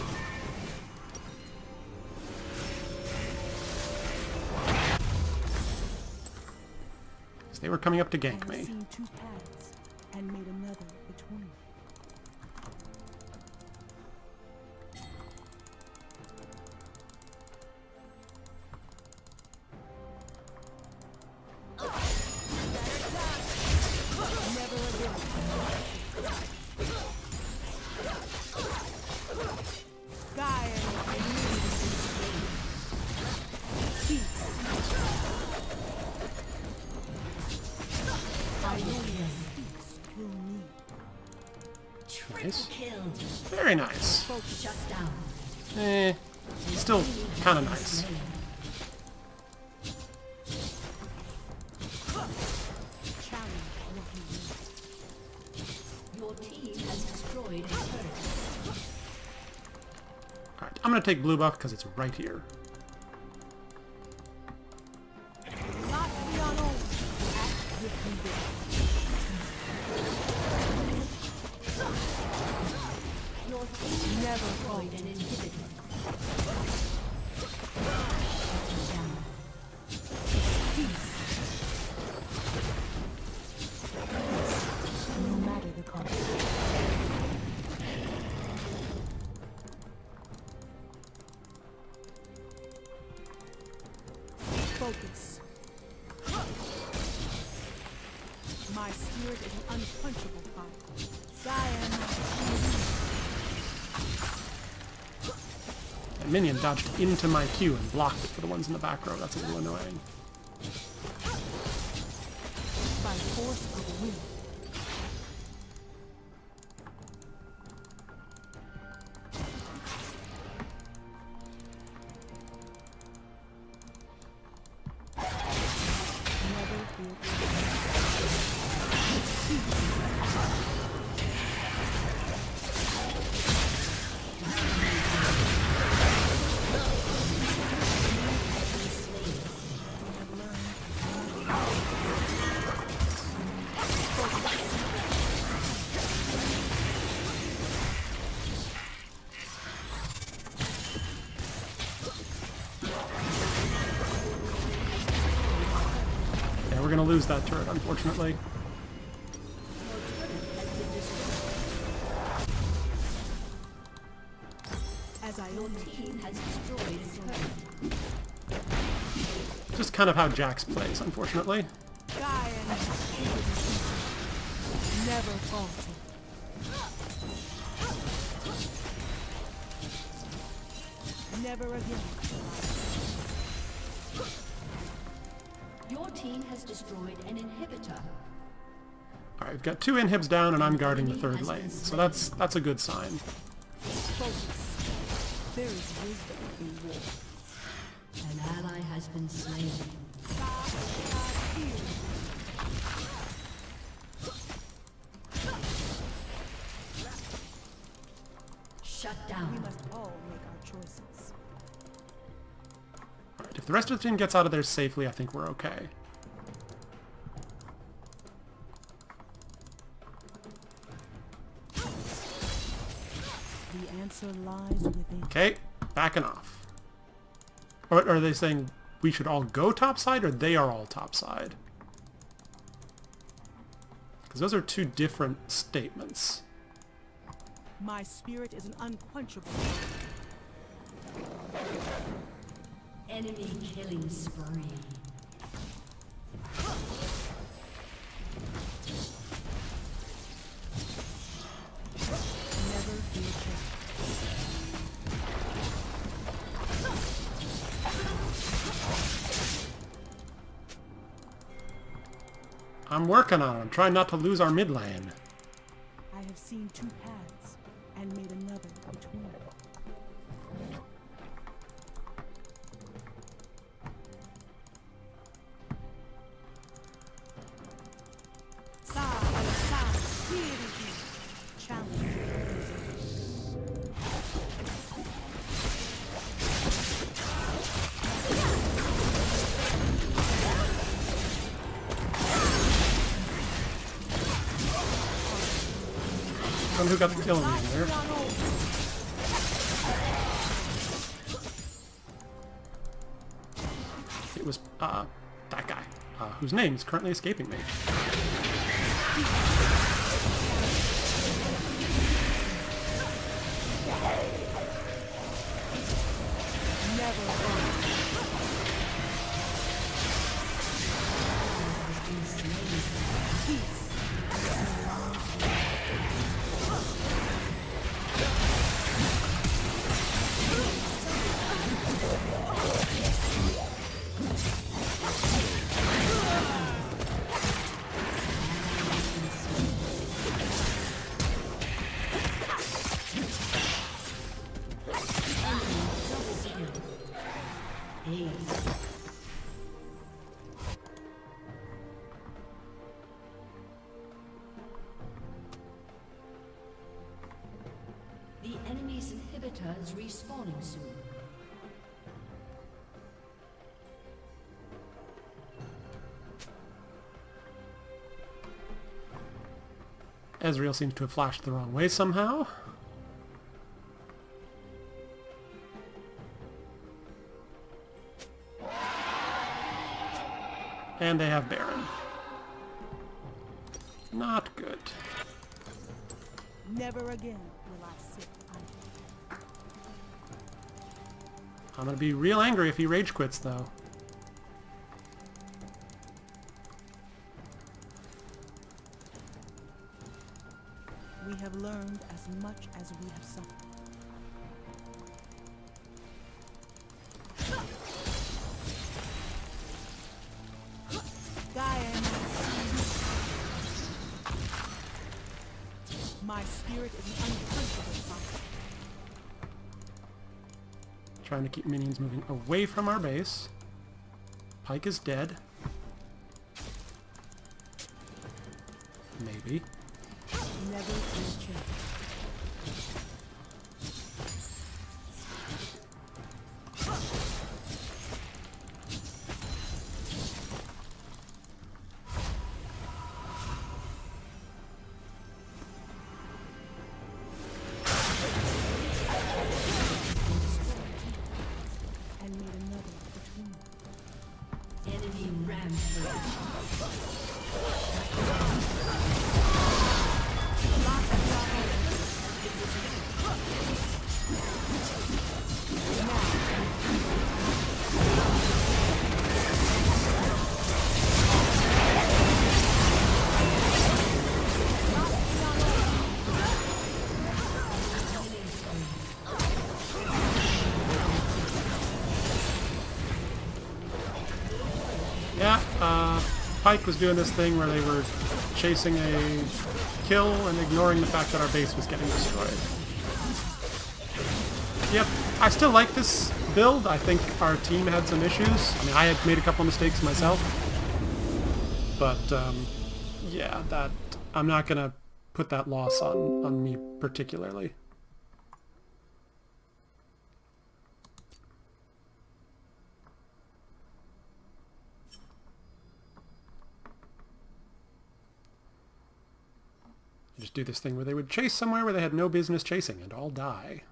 They were coming up to I gank have me. seen two paths and made another between. Never again. Gaia peace. Ionia speaks through me. Nice. Kill. Very nice. Shut down. Eh, still kind of nice. Challenge what you will. Your team has destroyed a turret. Alright, I'm gonna take blue buff because it's right here. Not the unknown. Act with conviction. Your team Never destroyed an inhibitor. Shut down. No matter the cost. Focus. My spirit is an unquenchable fire. Zion. That minion dodged into my queue and blocked it for the ones in the back row. That's a little annoying. By force of will. Never feel Yeah, we're gonna lose that turret, unfortunately. as I Your own team has destroyed a turret. Just kind of how Jax plays, unfortunately. Gaia. Never falter. Never again. Your team has destroyed an inhibitor. Alright, we've got 2 inhibs down and I'm guarding the 3rd lane, so that's a good sign. Focus. There is wisdom in war. An ally has been slain. Shut We down. must all make our choices. Alright, if the rest of the team gets out of there safely, I think we're okay. The answer lies within. Okay, backing off. Or are they saying we should all go topside, or they are all topside? Because those are 2 different statements. My spirit is an unquenchable. Enemy killing spree. Never fear change. I'm working on it. I'm trying not to lose our mid lane. I have seen 2 paths and made another between. Challenge. I don't know who got the kill in the end there. It was, that guy, whose name is currently escaping me. Never The enemy's inhibitor is respawning soon. Ezreal seems to have flashed the wrong way somehow. And they have Baron. Not good. Never again will I sit idle. I'm gonna be real angry if he rage quits, though. We have learned as much as we have suffered. Gaia, my spirit is an unquenchable fire. Trying to keep minions moving away from our base. Pyke is dead. Maybe. Never fear change. And made another between them. Enemy rampage. Lock and lock. Pyke was doing this thing where they were chasing a kill and ignoring the fact that our base was getting destroyed. Yep, I still like this build. I think our team had some issues. I mean, I had made a couple of mistakes myself. But, yeah, that... I'm not gonna put that loss on me particularly. Just do this thing where they would chase somewhere where they had no business chasing and all die.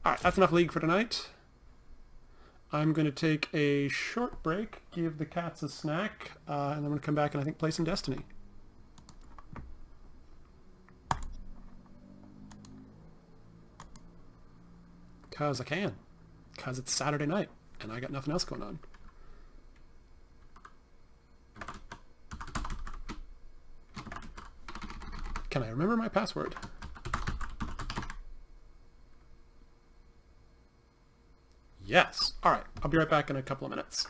Alright, that's enough League for tonight. I'm going to take a short break, give the cats a snack, and then I'm going to come back and I think play some Destiny. Because I can. Because it's Saturday night and I got nothing else going on. Can I remember my password? Yes. All right. I'll be right back in a couple of minutes.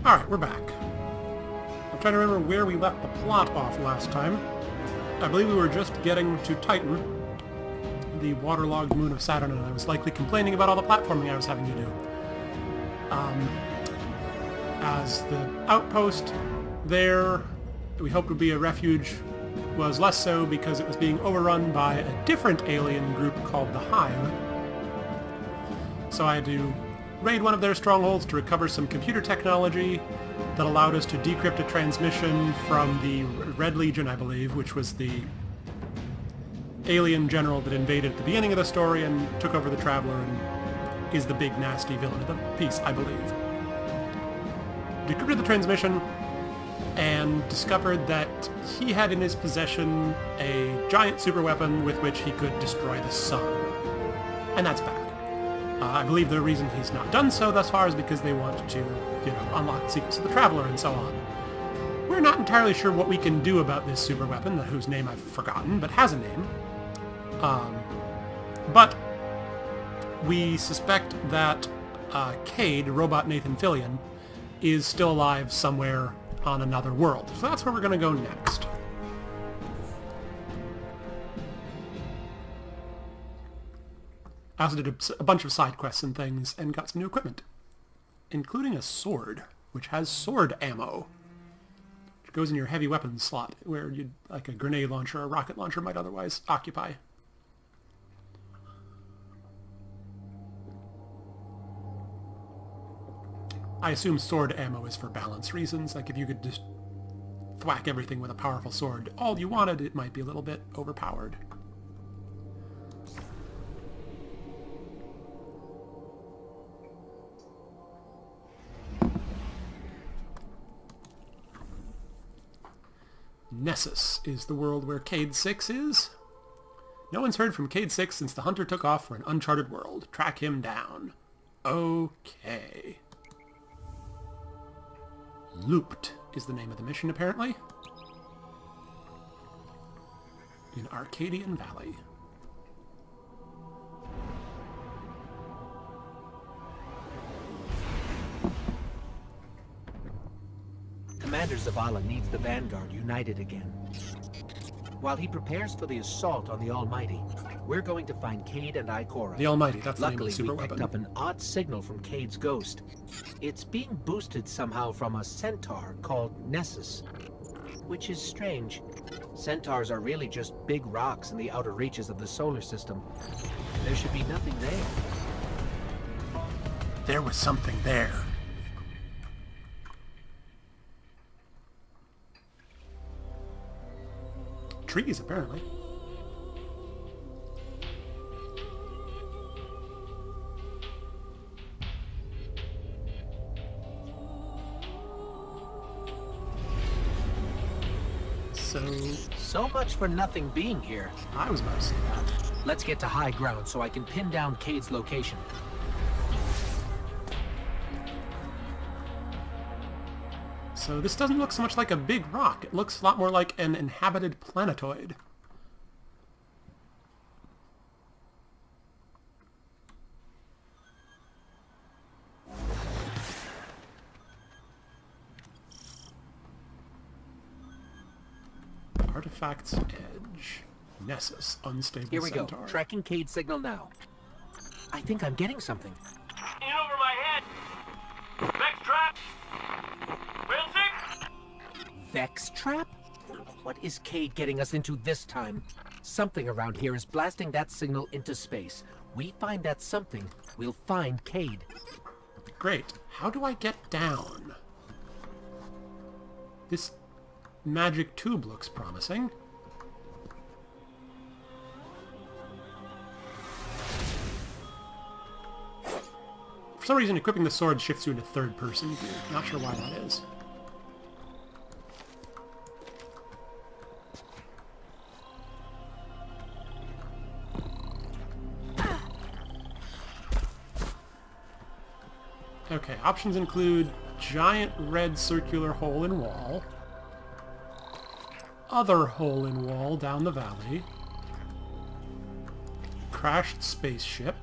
Alright, we're back. I'm trying to remember where we left the plot off last time. I believe we were just getting to Titan, the waterlogged moon of Saturn, and I was likely complaining about all the platforming I was having to do. As the outpost there, we hoped would be a refuge, was less so because it was being overrun by a different alien group called the Hive. So I had to raid one of their strongholds to recover some computer technology that allowed us to decrypt a transmission from the Red Legion, I believe, which was the alien general that invaded at the beginning of the story and took over the Traveler and is the big nasty villain of the piece, I believe. Decrypted the transmission and discovered that he had in his possession a giant superweapon with which he could destroy the sun. And that's bad. I believe the reason he's not done so thus far is because they want to, unlock the secrets of the Traveler and so on. We're not entirely sure what we can do about this superweapon, whose name I've forgotten, but has a name. But we suspect that Cade, robot Nathan Fillion, is still alive somewhere on another world. So that's where we're going to go next. I also did a bunch of side quests and things and got some new equipment, including a sword, which has sword ammo, which goes in your heavy weapons slot, where you'd like a grenade launcher or a rocket launcher might otherwise occupy. I assume sword ammo is for balance reasons, like if you could just thwack everything with a powerful sword all you wanted, it might be a little bit overpowered. Nessus is the world where Cade 6 is. No one's heard from Cade 6 since the Hunter took off for an uncharted world. Track him down. Okay. Looped is the name of the mission, apparently. In Arcadian Valley. Commander Zavala needs the Vanguard united again. While he prepares for the assault on the Almighty, we're going to find Cade and Ikora. The Almighty, that's the name of Luckily, the super we picked weapon. up an odd signal from Cade's ghost. It's being boosted somehow from a centaur called Nessus, which is strange. Centaurs are really just big rocks in the outer reaches of the solar system. There should be nothing there. There was something there. Trees, apparently. So much for nothing being here. I was about to say that. Let's get to high ground so I can pin down Cade's location. So this doesn't look so much like a big rock. It looks a lot more like an inhabited planetoid. Artifact's Edge. Nessus, unstable Here we centaur. go. Tracking Cade's signal now. I think I'm getting something. In over my head. Vex trap. Wilson? Vex trap? What is Cade getting us into this time? Something around here is blasting that signal into space. We find that something, we'll find Cade. Great. How do I get down? This magic tube looks promising. For some reason, equipping the sword shifts you into third-person view. Not sure why that is. Okay, options include giant red circular hole in wall, other hole in wall down the valley, crashed spaceship,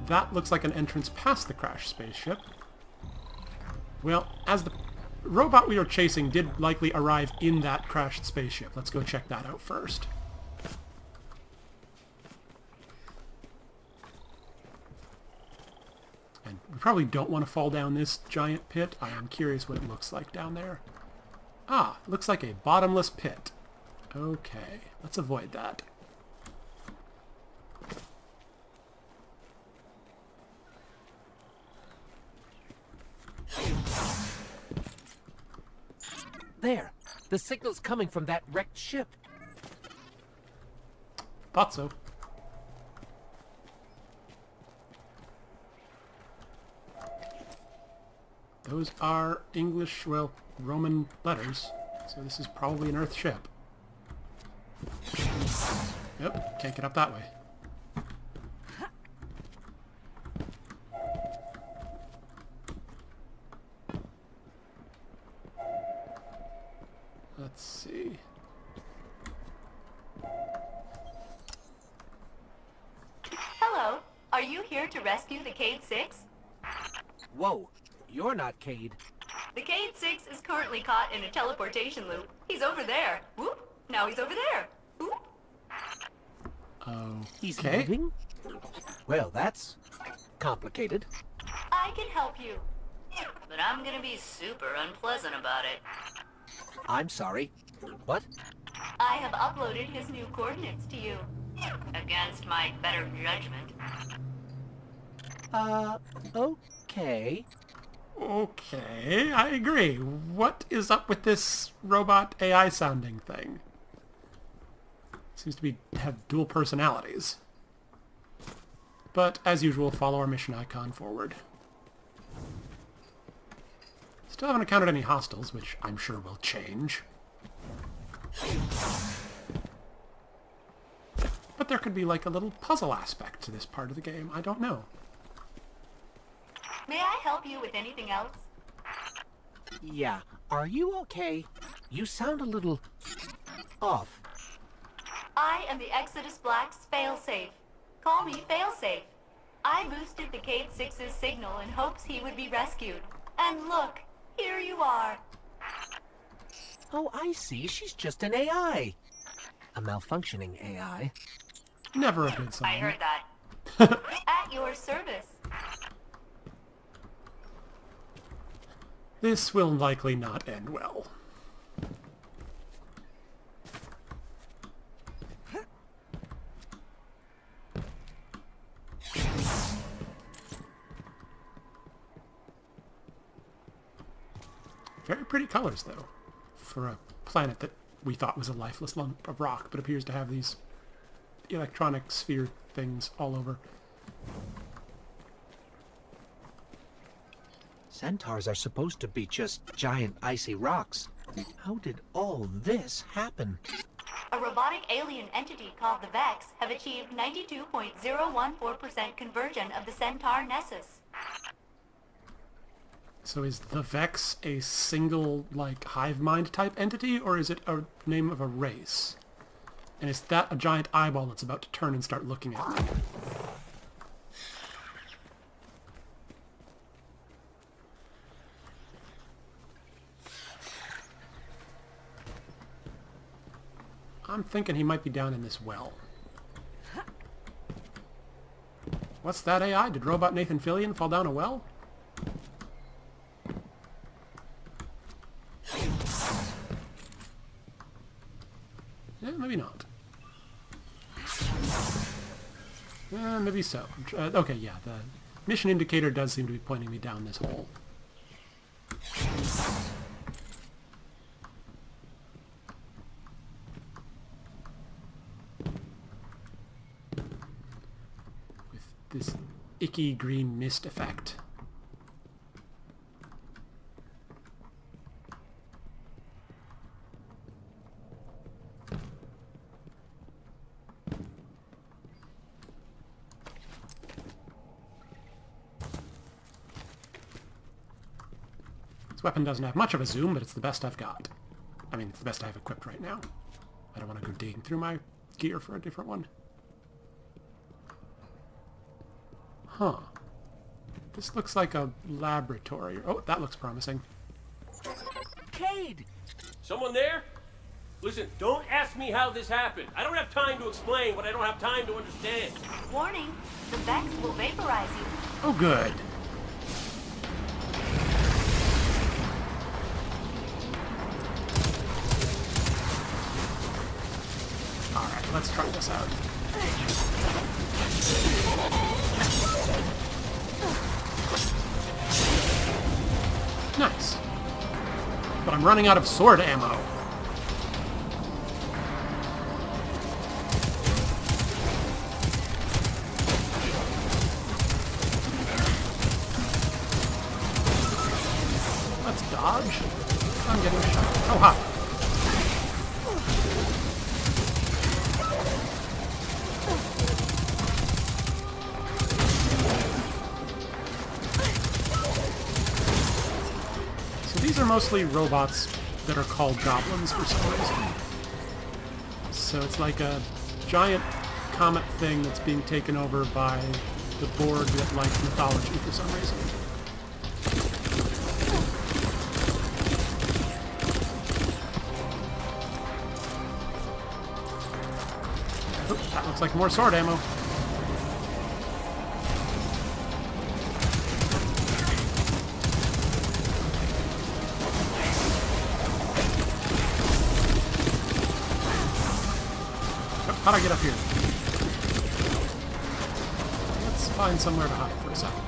that looks like an entrance past the crashed spaceship. Well, as the robot we were chasing did likely arrive in that crashed spaceship. Let's go check that out first. And we probably don't want to fall down this giant pit. I am curious what it looks like down there. Ah, it looks like a bottomless pit. Okay, let's avoid that. There! The signal's coming from that wrecked ship. Thought so. Those are English, well, Roman letters, so this is probably an Earth ship. Yep, can't get up that way. Let's see. Hello. Are you here to rescue the Cade 6? Whoa, you're not Cade. The Cade 6 is currently caught in a teleportation loop. He's over there. Whoop. Now he's over there. Whoop. He's Okay. moving? Well, that's complicated. I can help you. But I'm gonna be super unpleasant about it. I'm sorry. What? I have uploaded his new coordinates to you. Against my better judgment. Okay. Okay, I agree. What is up with this robot AI sounding thing? Seems to have dual personalities. But, as usual, follow our mission icon forward. Still haven't encountered any hostiles, which I'm sure will change. But there could be like a little puzzle aspect to this part of the game. I don't know. May I help you with anything else? Yeah. Are you okay? You sound a little off. I am the Exodus Black's failsafe. Call me failsafe. I boosted the Cade 6's signal in hopes he would be rescued. And look, here you are. Oh, I see. She's just an AI. A malfunctioning AI. Never a good sign. I heard that. At your service. This will likely not end well. Very pretty colors, though, for a planet that we thought was a lifeless lump of rock, but appears to have these electronic sphere things all over. Centaurs are supposed to be just giant icy rocks. How did all this happen? A robotic alien entity called the Vex have achieved 92.014% conversion of the Centaur Nessus. So is the Vex a single, like, hive mind type entity, or is it a name of a race? And is that a giant eyeball that's about to turn and start looking at me? I'm thinking he might be down in this well. What's that AI? Did Robot Nathan Fillion fall down a well? Yeah, maybe not. Maybe so. Okay, yeah, the mission indicator does seem to be pointing me down this hole. With this icky green mist effect. This weapon doesn't have much of a zoom, but it's the best I've got. I mean, it's the best I have equipped right now. I don't want to go digging through my gear for a different one. Huh. This looks like a laboratory. Oh, that looks promising. Cade! Someone there? Listen, don't ask me how this happened. I don't have time to explain what I don't have time to understand. Warning, the Vex will vaporize you. Oh, good. Alright, let's try this out. Nice. But I'm running out of sword ammo. Let's dodge. I'm getting shot. Oh, hi. So these are mostly robots that are called goblins for some reason. So it's like a giant comet thing that's being taken over by the Borg that likes mythology for some reason. Oop, that looks like more sword ammo. How'd I get up here? Let's find somewhere to hide for a second.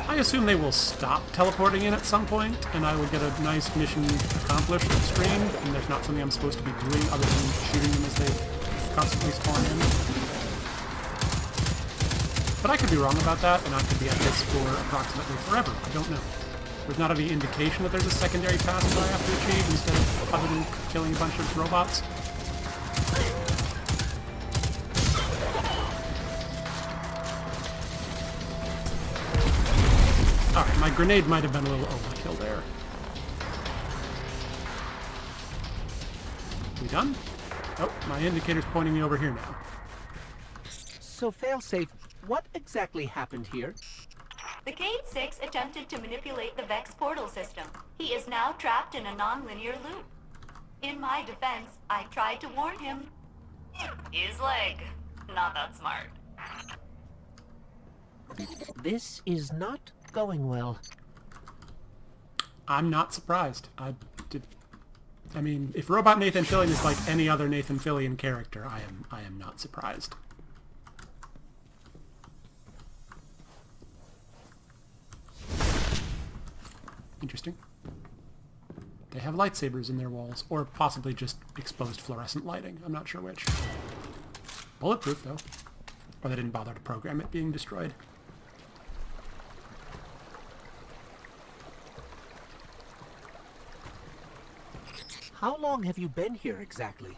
I assume they will stop teleporting in at some point, and I will get a nice mission accomplished and streamed, and there's not something I'm supposed to be doing other than shooting them as they constantly spawn in. But I could be wrong about that, and I could be at this for approximately forever. I don't know. There's not any indication that there's a secondary task that I have to achieve instead of other than killing a bunch of robots. Alright, my grenade might have been a little overkill there. We done? Oh, my indicator's pointing me over here now. So, Failsafe, what exactly happened here? The Cade 6 attempted to manipulate the Vex portal system. He is now trapped in a non-linear loop. In my defense, I tried to warn him. His leg. Not that smart. This is not going well. I'm not surprised. I mean, if Robot Nathan Fillion is like any other Nathan Fillion character, I am not surprised. Interesting. They have lightsabers in their walls, or possibly just exposed fluorescent lighting. I'm not sure which. Bulletproof, though. Or they didn't bother to program it being destroyed. How long have you been here exactly?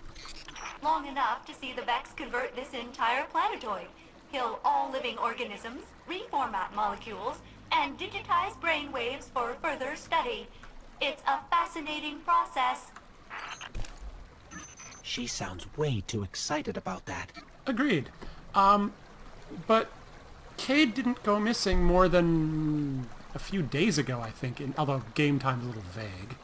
Long enough to see the Vex convert this entire planetoid, kill all living organisms, reformat molecules, and digitize brainwaves for further study. It's a fascinating process. She sounds way too excited about that. Agreed. But Cade didn't go missing more than a few days ago, I think, although game time's a little vague.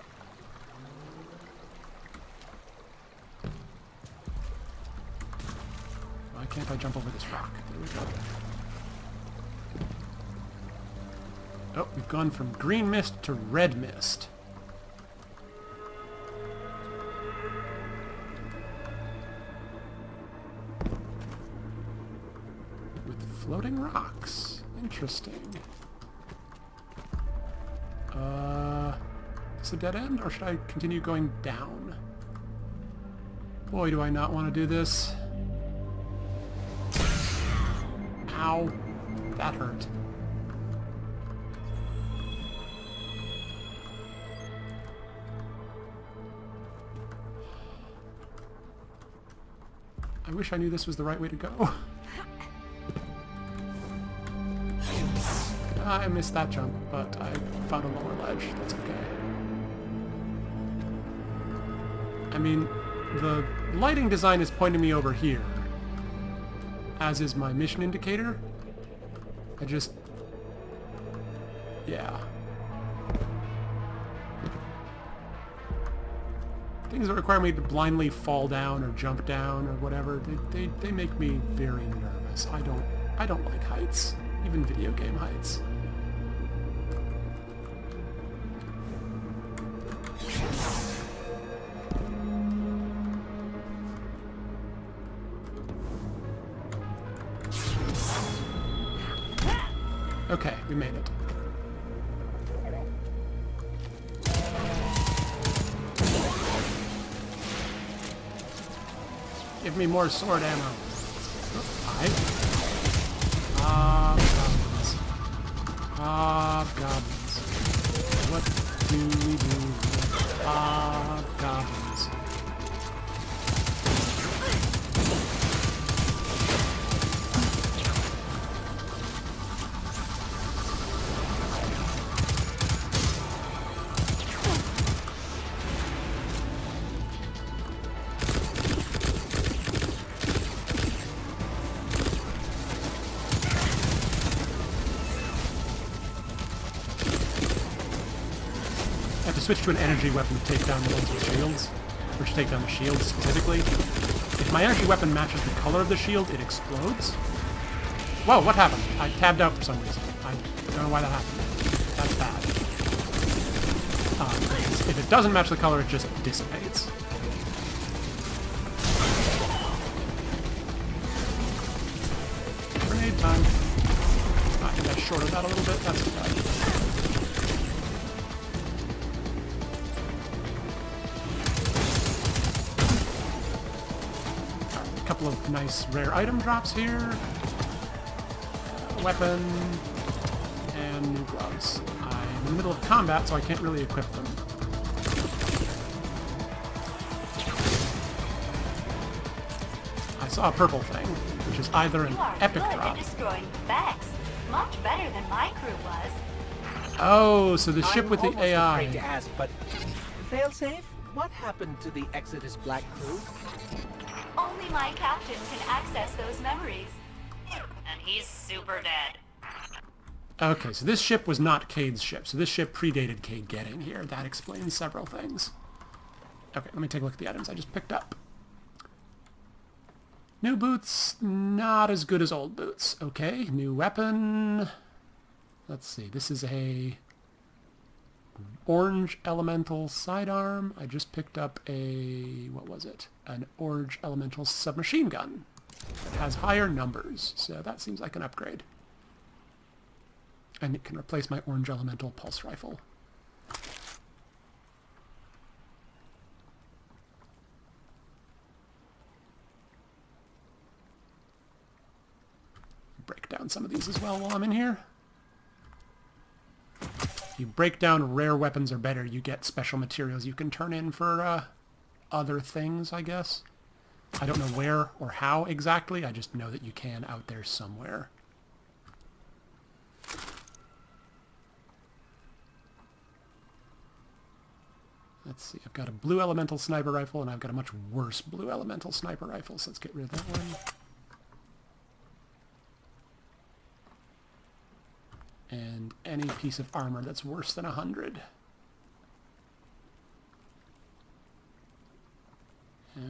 Why can't I jump over this rock? There we go. Oh, we've gone from green mist to red mist. With floating rocks. Interesting. Is this a dead end, or should I continue going down? Boy, do I not want to do this. Ow. That hurt. I wish I knew this was the right way to go. I missed that jump, but I found a lower ledge. That's okay. I mean, the lighting design is pointing me over here, as is my mission indicator. I just... yeah. Things that require me to blindly fall down or jump down or whatever, they make me very nervous. I don't like heights, even video game heights. Okay, we made it. Give me more sword ammo. Hobgoblins. Hobgoblins. What do we do with hobgoblins? Switch to an energy weapon to take down the ones with shields, or to take down the shield specifically. If my energy weapon matches the color of the shield, it explodes. Whoa, what happened? I tabbed out for some reason. I don't know why that happened. That's bad. If it doesn't match the color, it just dissipates. Grenade time. I think I shorted that a little bit. That's bad. Couple of nice rare item drops here. Weapon and new gloves. I'm in the middle of combat, so I can't really equip them. I saw a purple thing, which is either an You are epic good drop. at destroying Vex. Much better than my crew was. Oh, so the ship with the I'm almost afraid to AI. ask, but failsafe, what happened to the Exodus Black crew? Only my captain can access those memories. And he's super dead. Okay, so this ship was not Cade's ship, so this ship predated Cade getting here. That explains several things. Okay, let me take a look at the items I just picked up. New boots, not as good as old boots. Okay, new weapon. Let's see, this is a orange elemental sidearm. I just picked up a, what was it? An orange elemental submachine gun. It has higher numbers, so that seems like an upgrade. And it can replace my orange elemental pulse rifle. Break down some of these as well while I'm in here. If you break down rare weapons or better, you get special materials you can turn in for other things, I guess. I don't know where or how exactly, I just know that you can out there somewhere. Let's see, I've got a blue elemental sniper rifle, and I've got a much worse blue elemental sniper rifle, so let's get rid of that one. And any piece of armor that's worse than 100.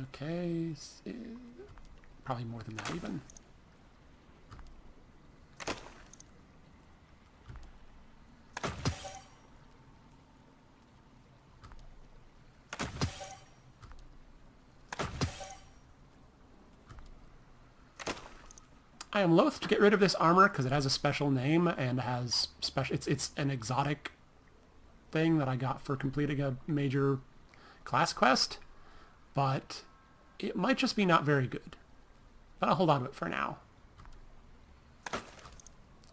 Okay, probably more than that even. I am loath to get rid of this armor because it has a special name and has special. It's an exotic thing that I got for completing a major class quest, but it might just be not very good. But I'll hold on to it for now.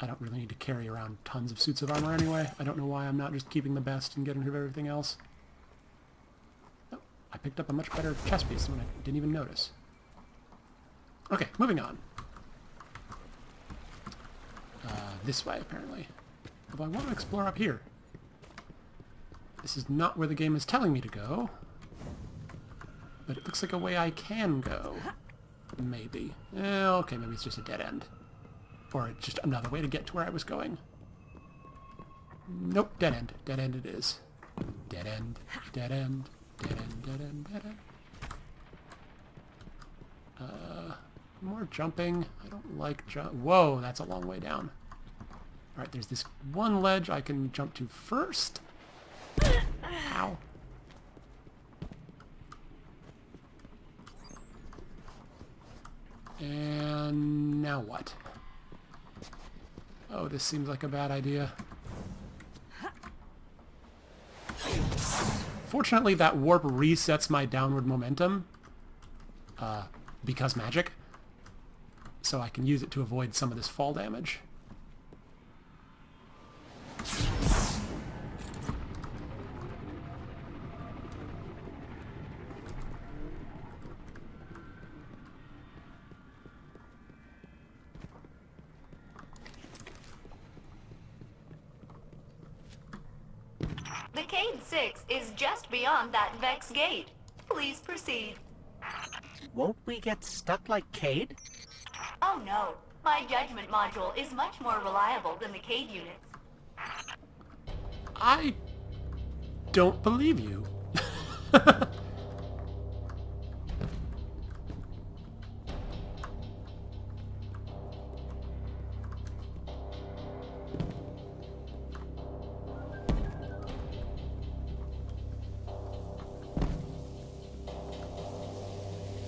I don't really need to carry around tons of suits of armor anyway. I don't know why I'm not just keeping the best and getting rid of everything else. Oh, I picked up a much better chest piece than I didn't even notice. Okay, moving on. This way, apparently. Although I want to explore up here. This is not where the game is telling me to go. But it looks like a way I can go. Maybe. Okay, maybe it's just a dead end. Or it's just another way to get to where I was going. Nope, dead end. Dead end it is. Dead end. Dead end. Dead end. Dead end. Dead end. More jumping. I don't like jump. Whoa, that's a long way down. Alright, there's this one ledge I can jump to first. Ow. And now what? Oh, this seems like a bad idea. Fortunately, that warp resets my downward momentum. Because magic. So I can use it to avoid some of this fall damage. The Cade 6 is just beyond that Vex gate. Please proceed. Won't we get stuck like Cade? Oh no, my judgment module is much more reliable than the Cade units. I don't believe you.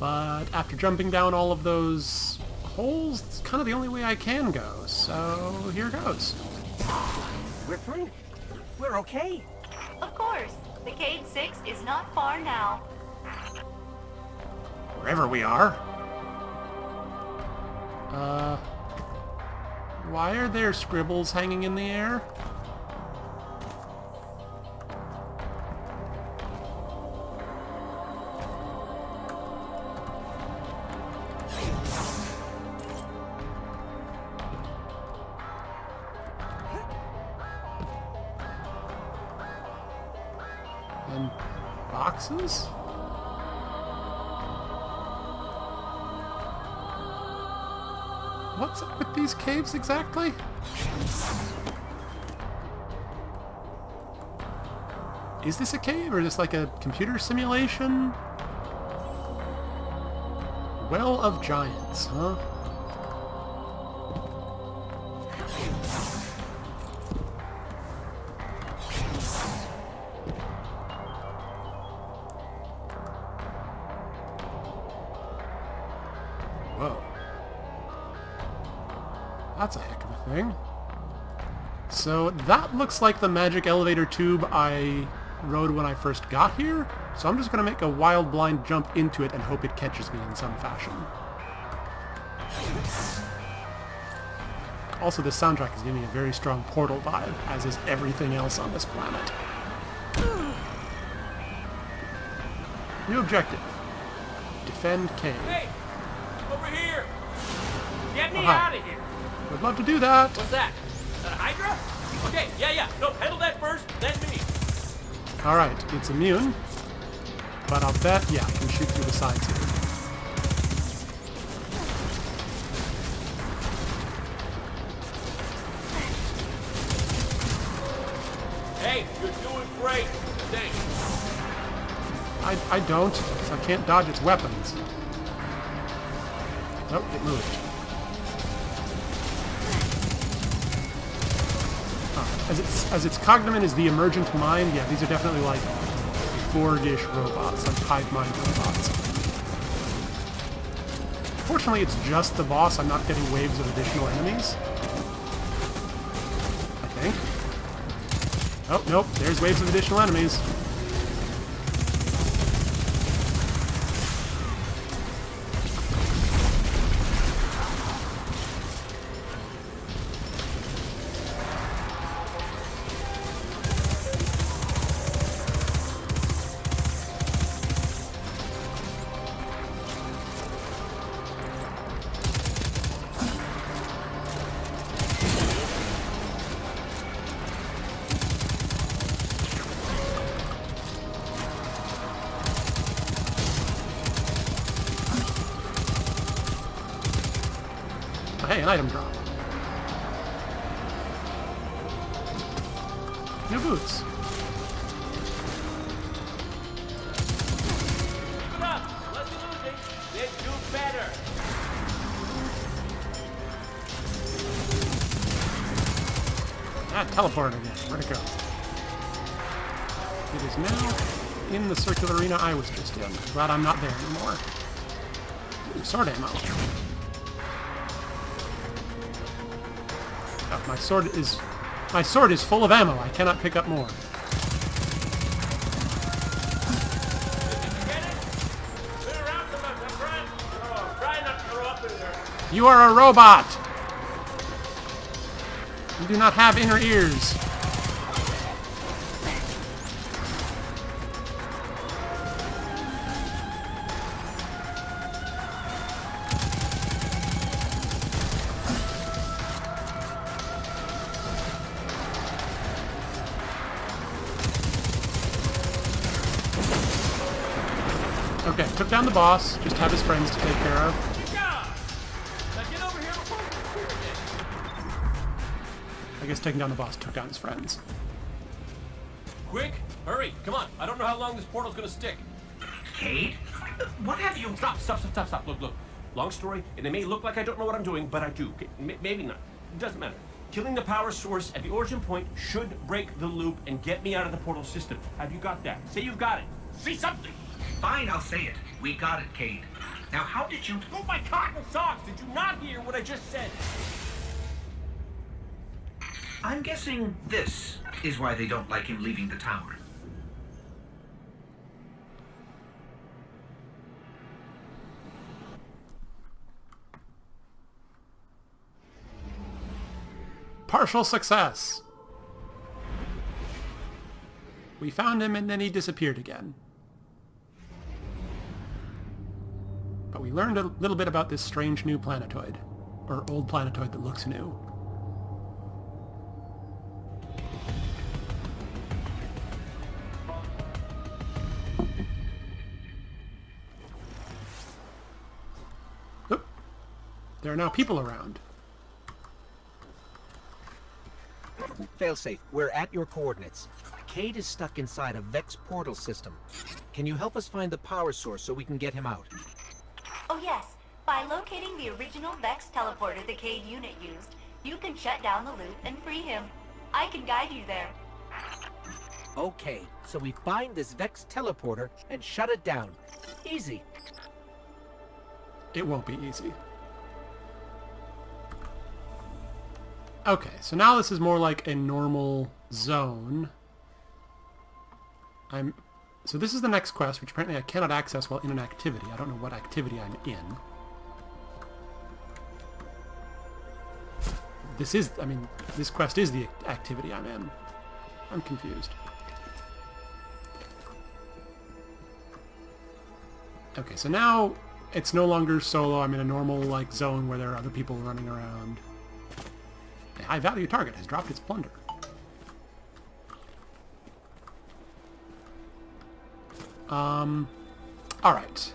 But after jumping down all of those holes, it's kind of the only way I can go, so here goes. We're through. We're okay. Of course, the Cade 6 is not far now. Wherever we are. Why are there scribbles hanging in the air? And boxes? What's up with these caves exactly? Is this a cave or is this like a computer simulation? Well of Giants, huh? Whoa. That's a heck of a thing. So that looks like the magic elevator tube I rode when I first got here. So I'm just going to make a wild blind jump into it and hope it catches me in some fashion. Also, this soundtrack is giving me a very strong Portal vibe, as is everything else on this planet. New objective. Defend cave. Hey! Over here! Get me Uh-huh. out of here! Would love to do that. What's that? Is that a Hydra? Okay, yeah. No, handle that first, then me. Alright, it's immune. But I'll bet, yeah, I can shoot through the sides here. Hey, you're doing great. Thanks. I don't, so I can't dodge its weapons. Nope, it moved. As its cognomen is the emergent mind, yeah, these are definitely like Borgish robots, like hive mind robots. Fortunately, it's just the boss. I'm not getting waves of additional enemies. I think. Oh, nope, there's waves of additional enemies. Hey, an item drop. New boots. Keep it up. Unless you're losing, then do better. Ah, teleported again. Where'd it go? It is now in the circular arena I was just in. Glad I'm not there anymore. Ooh, sword ammo. Oh, my sword is full of ammo. I cannot pick up more. You are a robot! You do not have inner ears. Okay, took down the boss. Just have his friends to take care of. Good job! Now get over here before we appear again. I guess taking down the boss took down his friends. Quick! Hurry! Come on! I don't know how long this portal's gonna stick. Cade? What have you... Stop. Look. Long story, and it may look like I don't know what I'm doing, but I do. Okay, maybe not. It doesn't matter. Killing the power source at the origin point should break the loop and get me out of the portal system. Have you got that? Say you've got it. Say something! Fine, I'll say it. We got it, Cade. Now, how did you... Oh, my cotton socks! Did you not hear what I just said? I'm guessing this is why they don't like him leaving the tower. Partial success. We found him and then he disappeared again. But we learned a little bit about this strange new planetoid. Or old planetoid that looks new. Oop. There are now people around. Failsafe, we're at your coordinates. Cade is stuck inside a Vex portal system. Can you help us find the power source so we can get him out? Oh yes, by locating the original Vex teleporter the Cade unit used, you can shut down the loop and free him. I can guide you there. Okay, so we find this Vex teleporter and shut it down. Easy. It won't be easy. Okay, so now this is more like a normal zone. So this is the next quest, which apparently I cannot access while in an activity. I don't know what activity I'm in. This quest is the activity I'm in. I'm confused. Okay, so now it's no longer solo. I'm in a normal, like, zone where there are other people running around. A high-value target has dropped its plunder. Alright.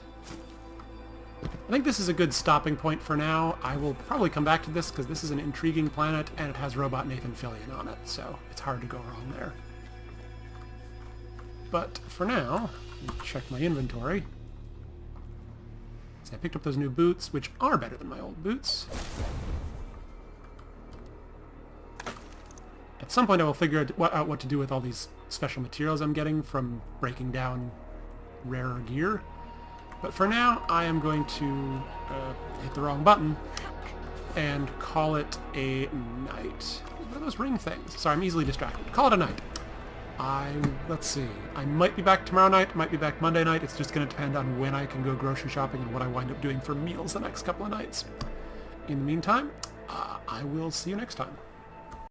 I think this is a good stopping point for now. I will probably come back to this because this is an intriguing planet and it has Robot Nathan Fillion on it, so it's hard to go wrong there. But for now, let me check my inventory. So I picked up those new boots, which are better than my old boots. At some point I will figure out what to do with all these special materials I'm getting from breaking down rarer gear. But for now, I am going to hit the wrong button and call it a night. What are those ring things? Sorry, I'm easily distracted. Call it a night. Let's see. I might be back tomorrow night, might be back Monday night. It's just going to depend on when I can go grocery shopping and what I wind up doing for meals the next couple of nights. In the meantime, I will see you next time.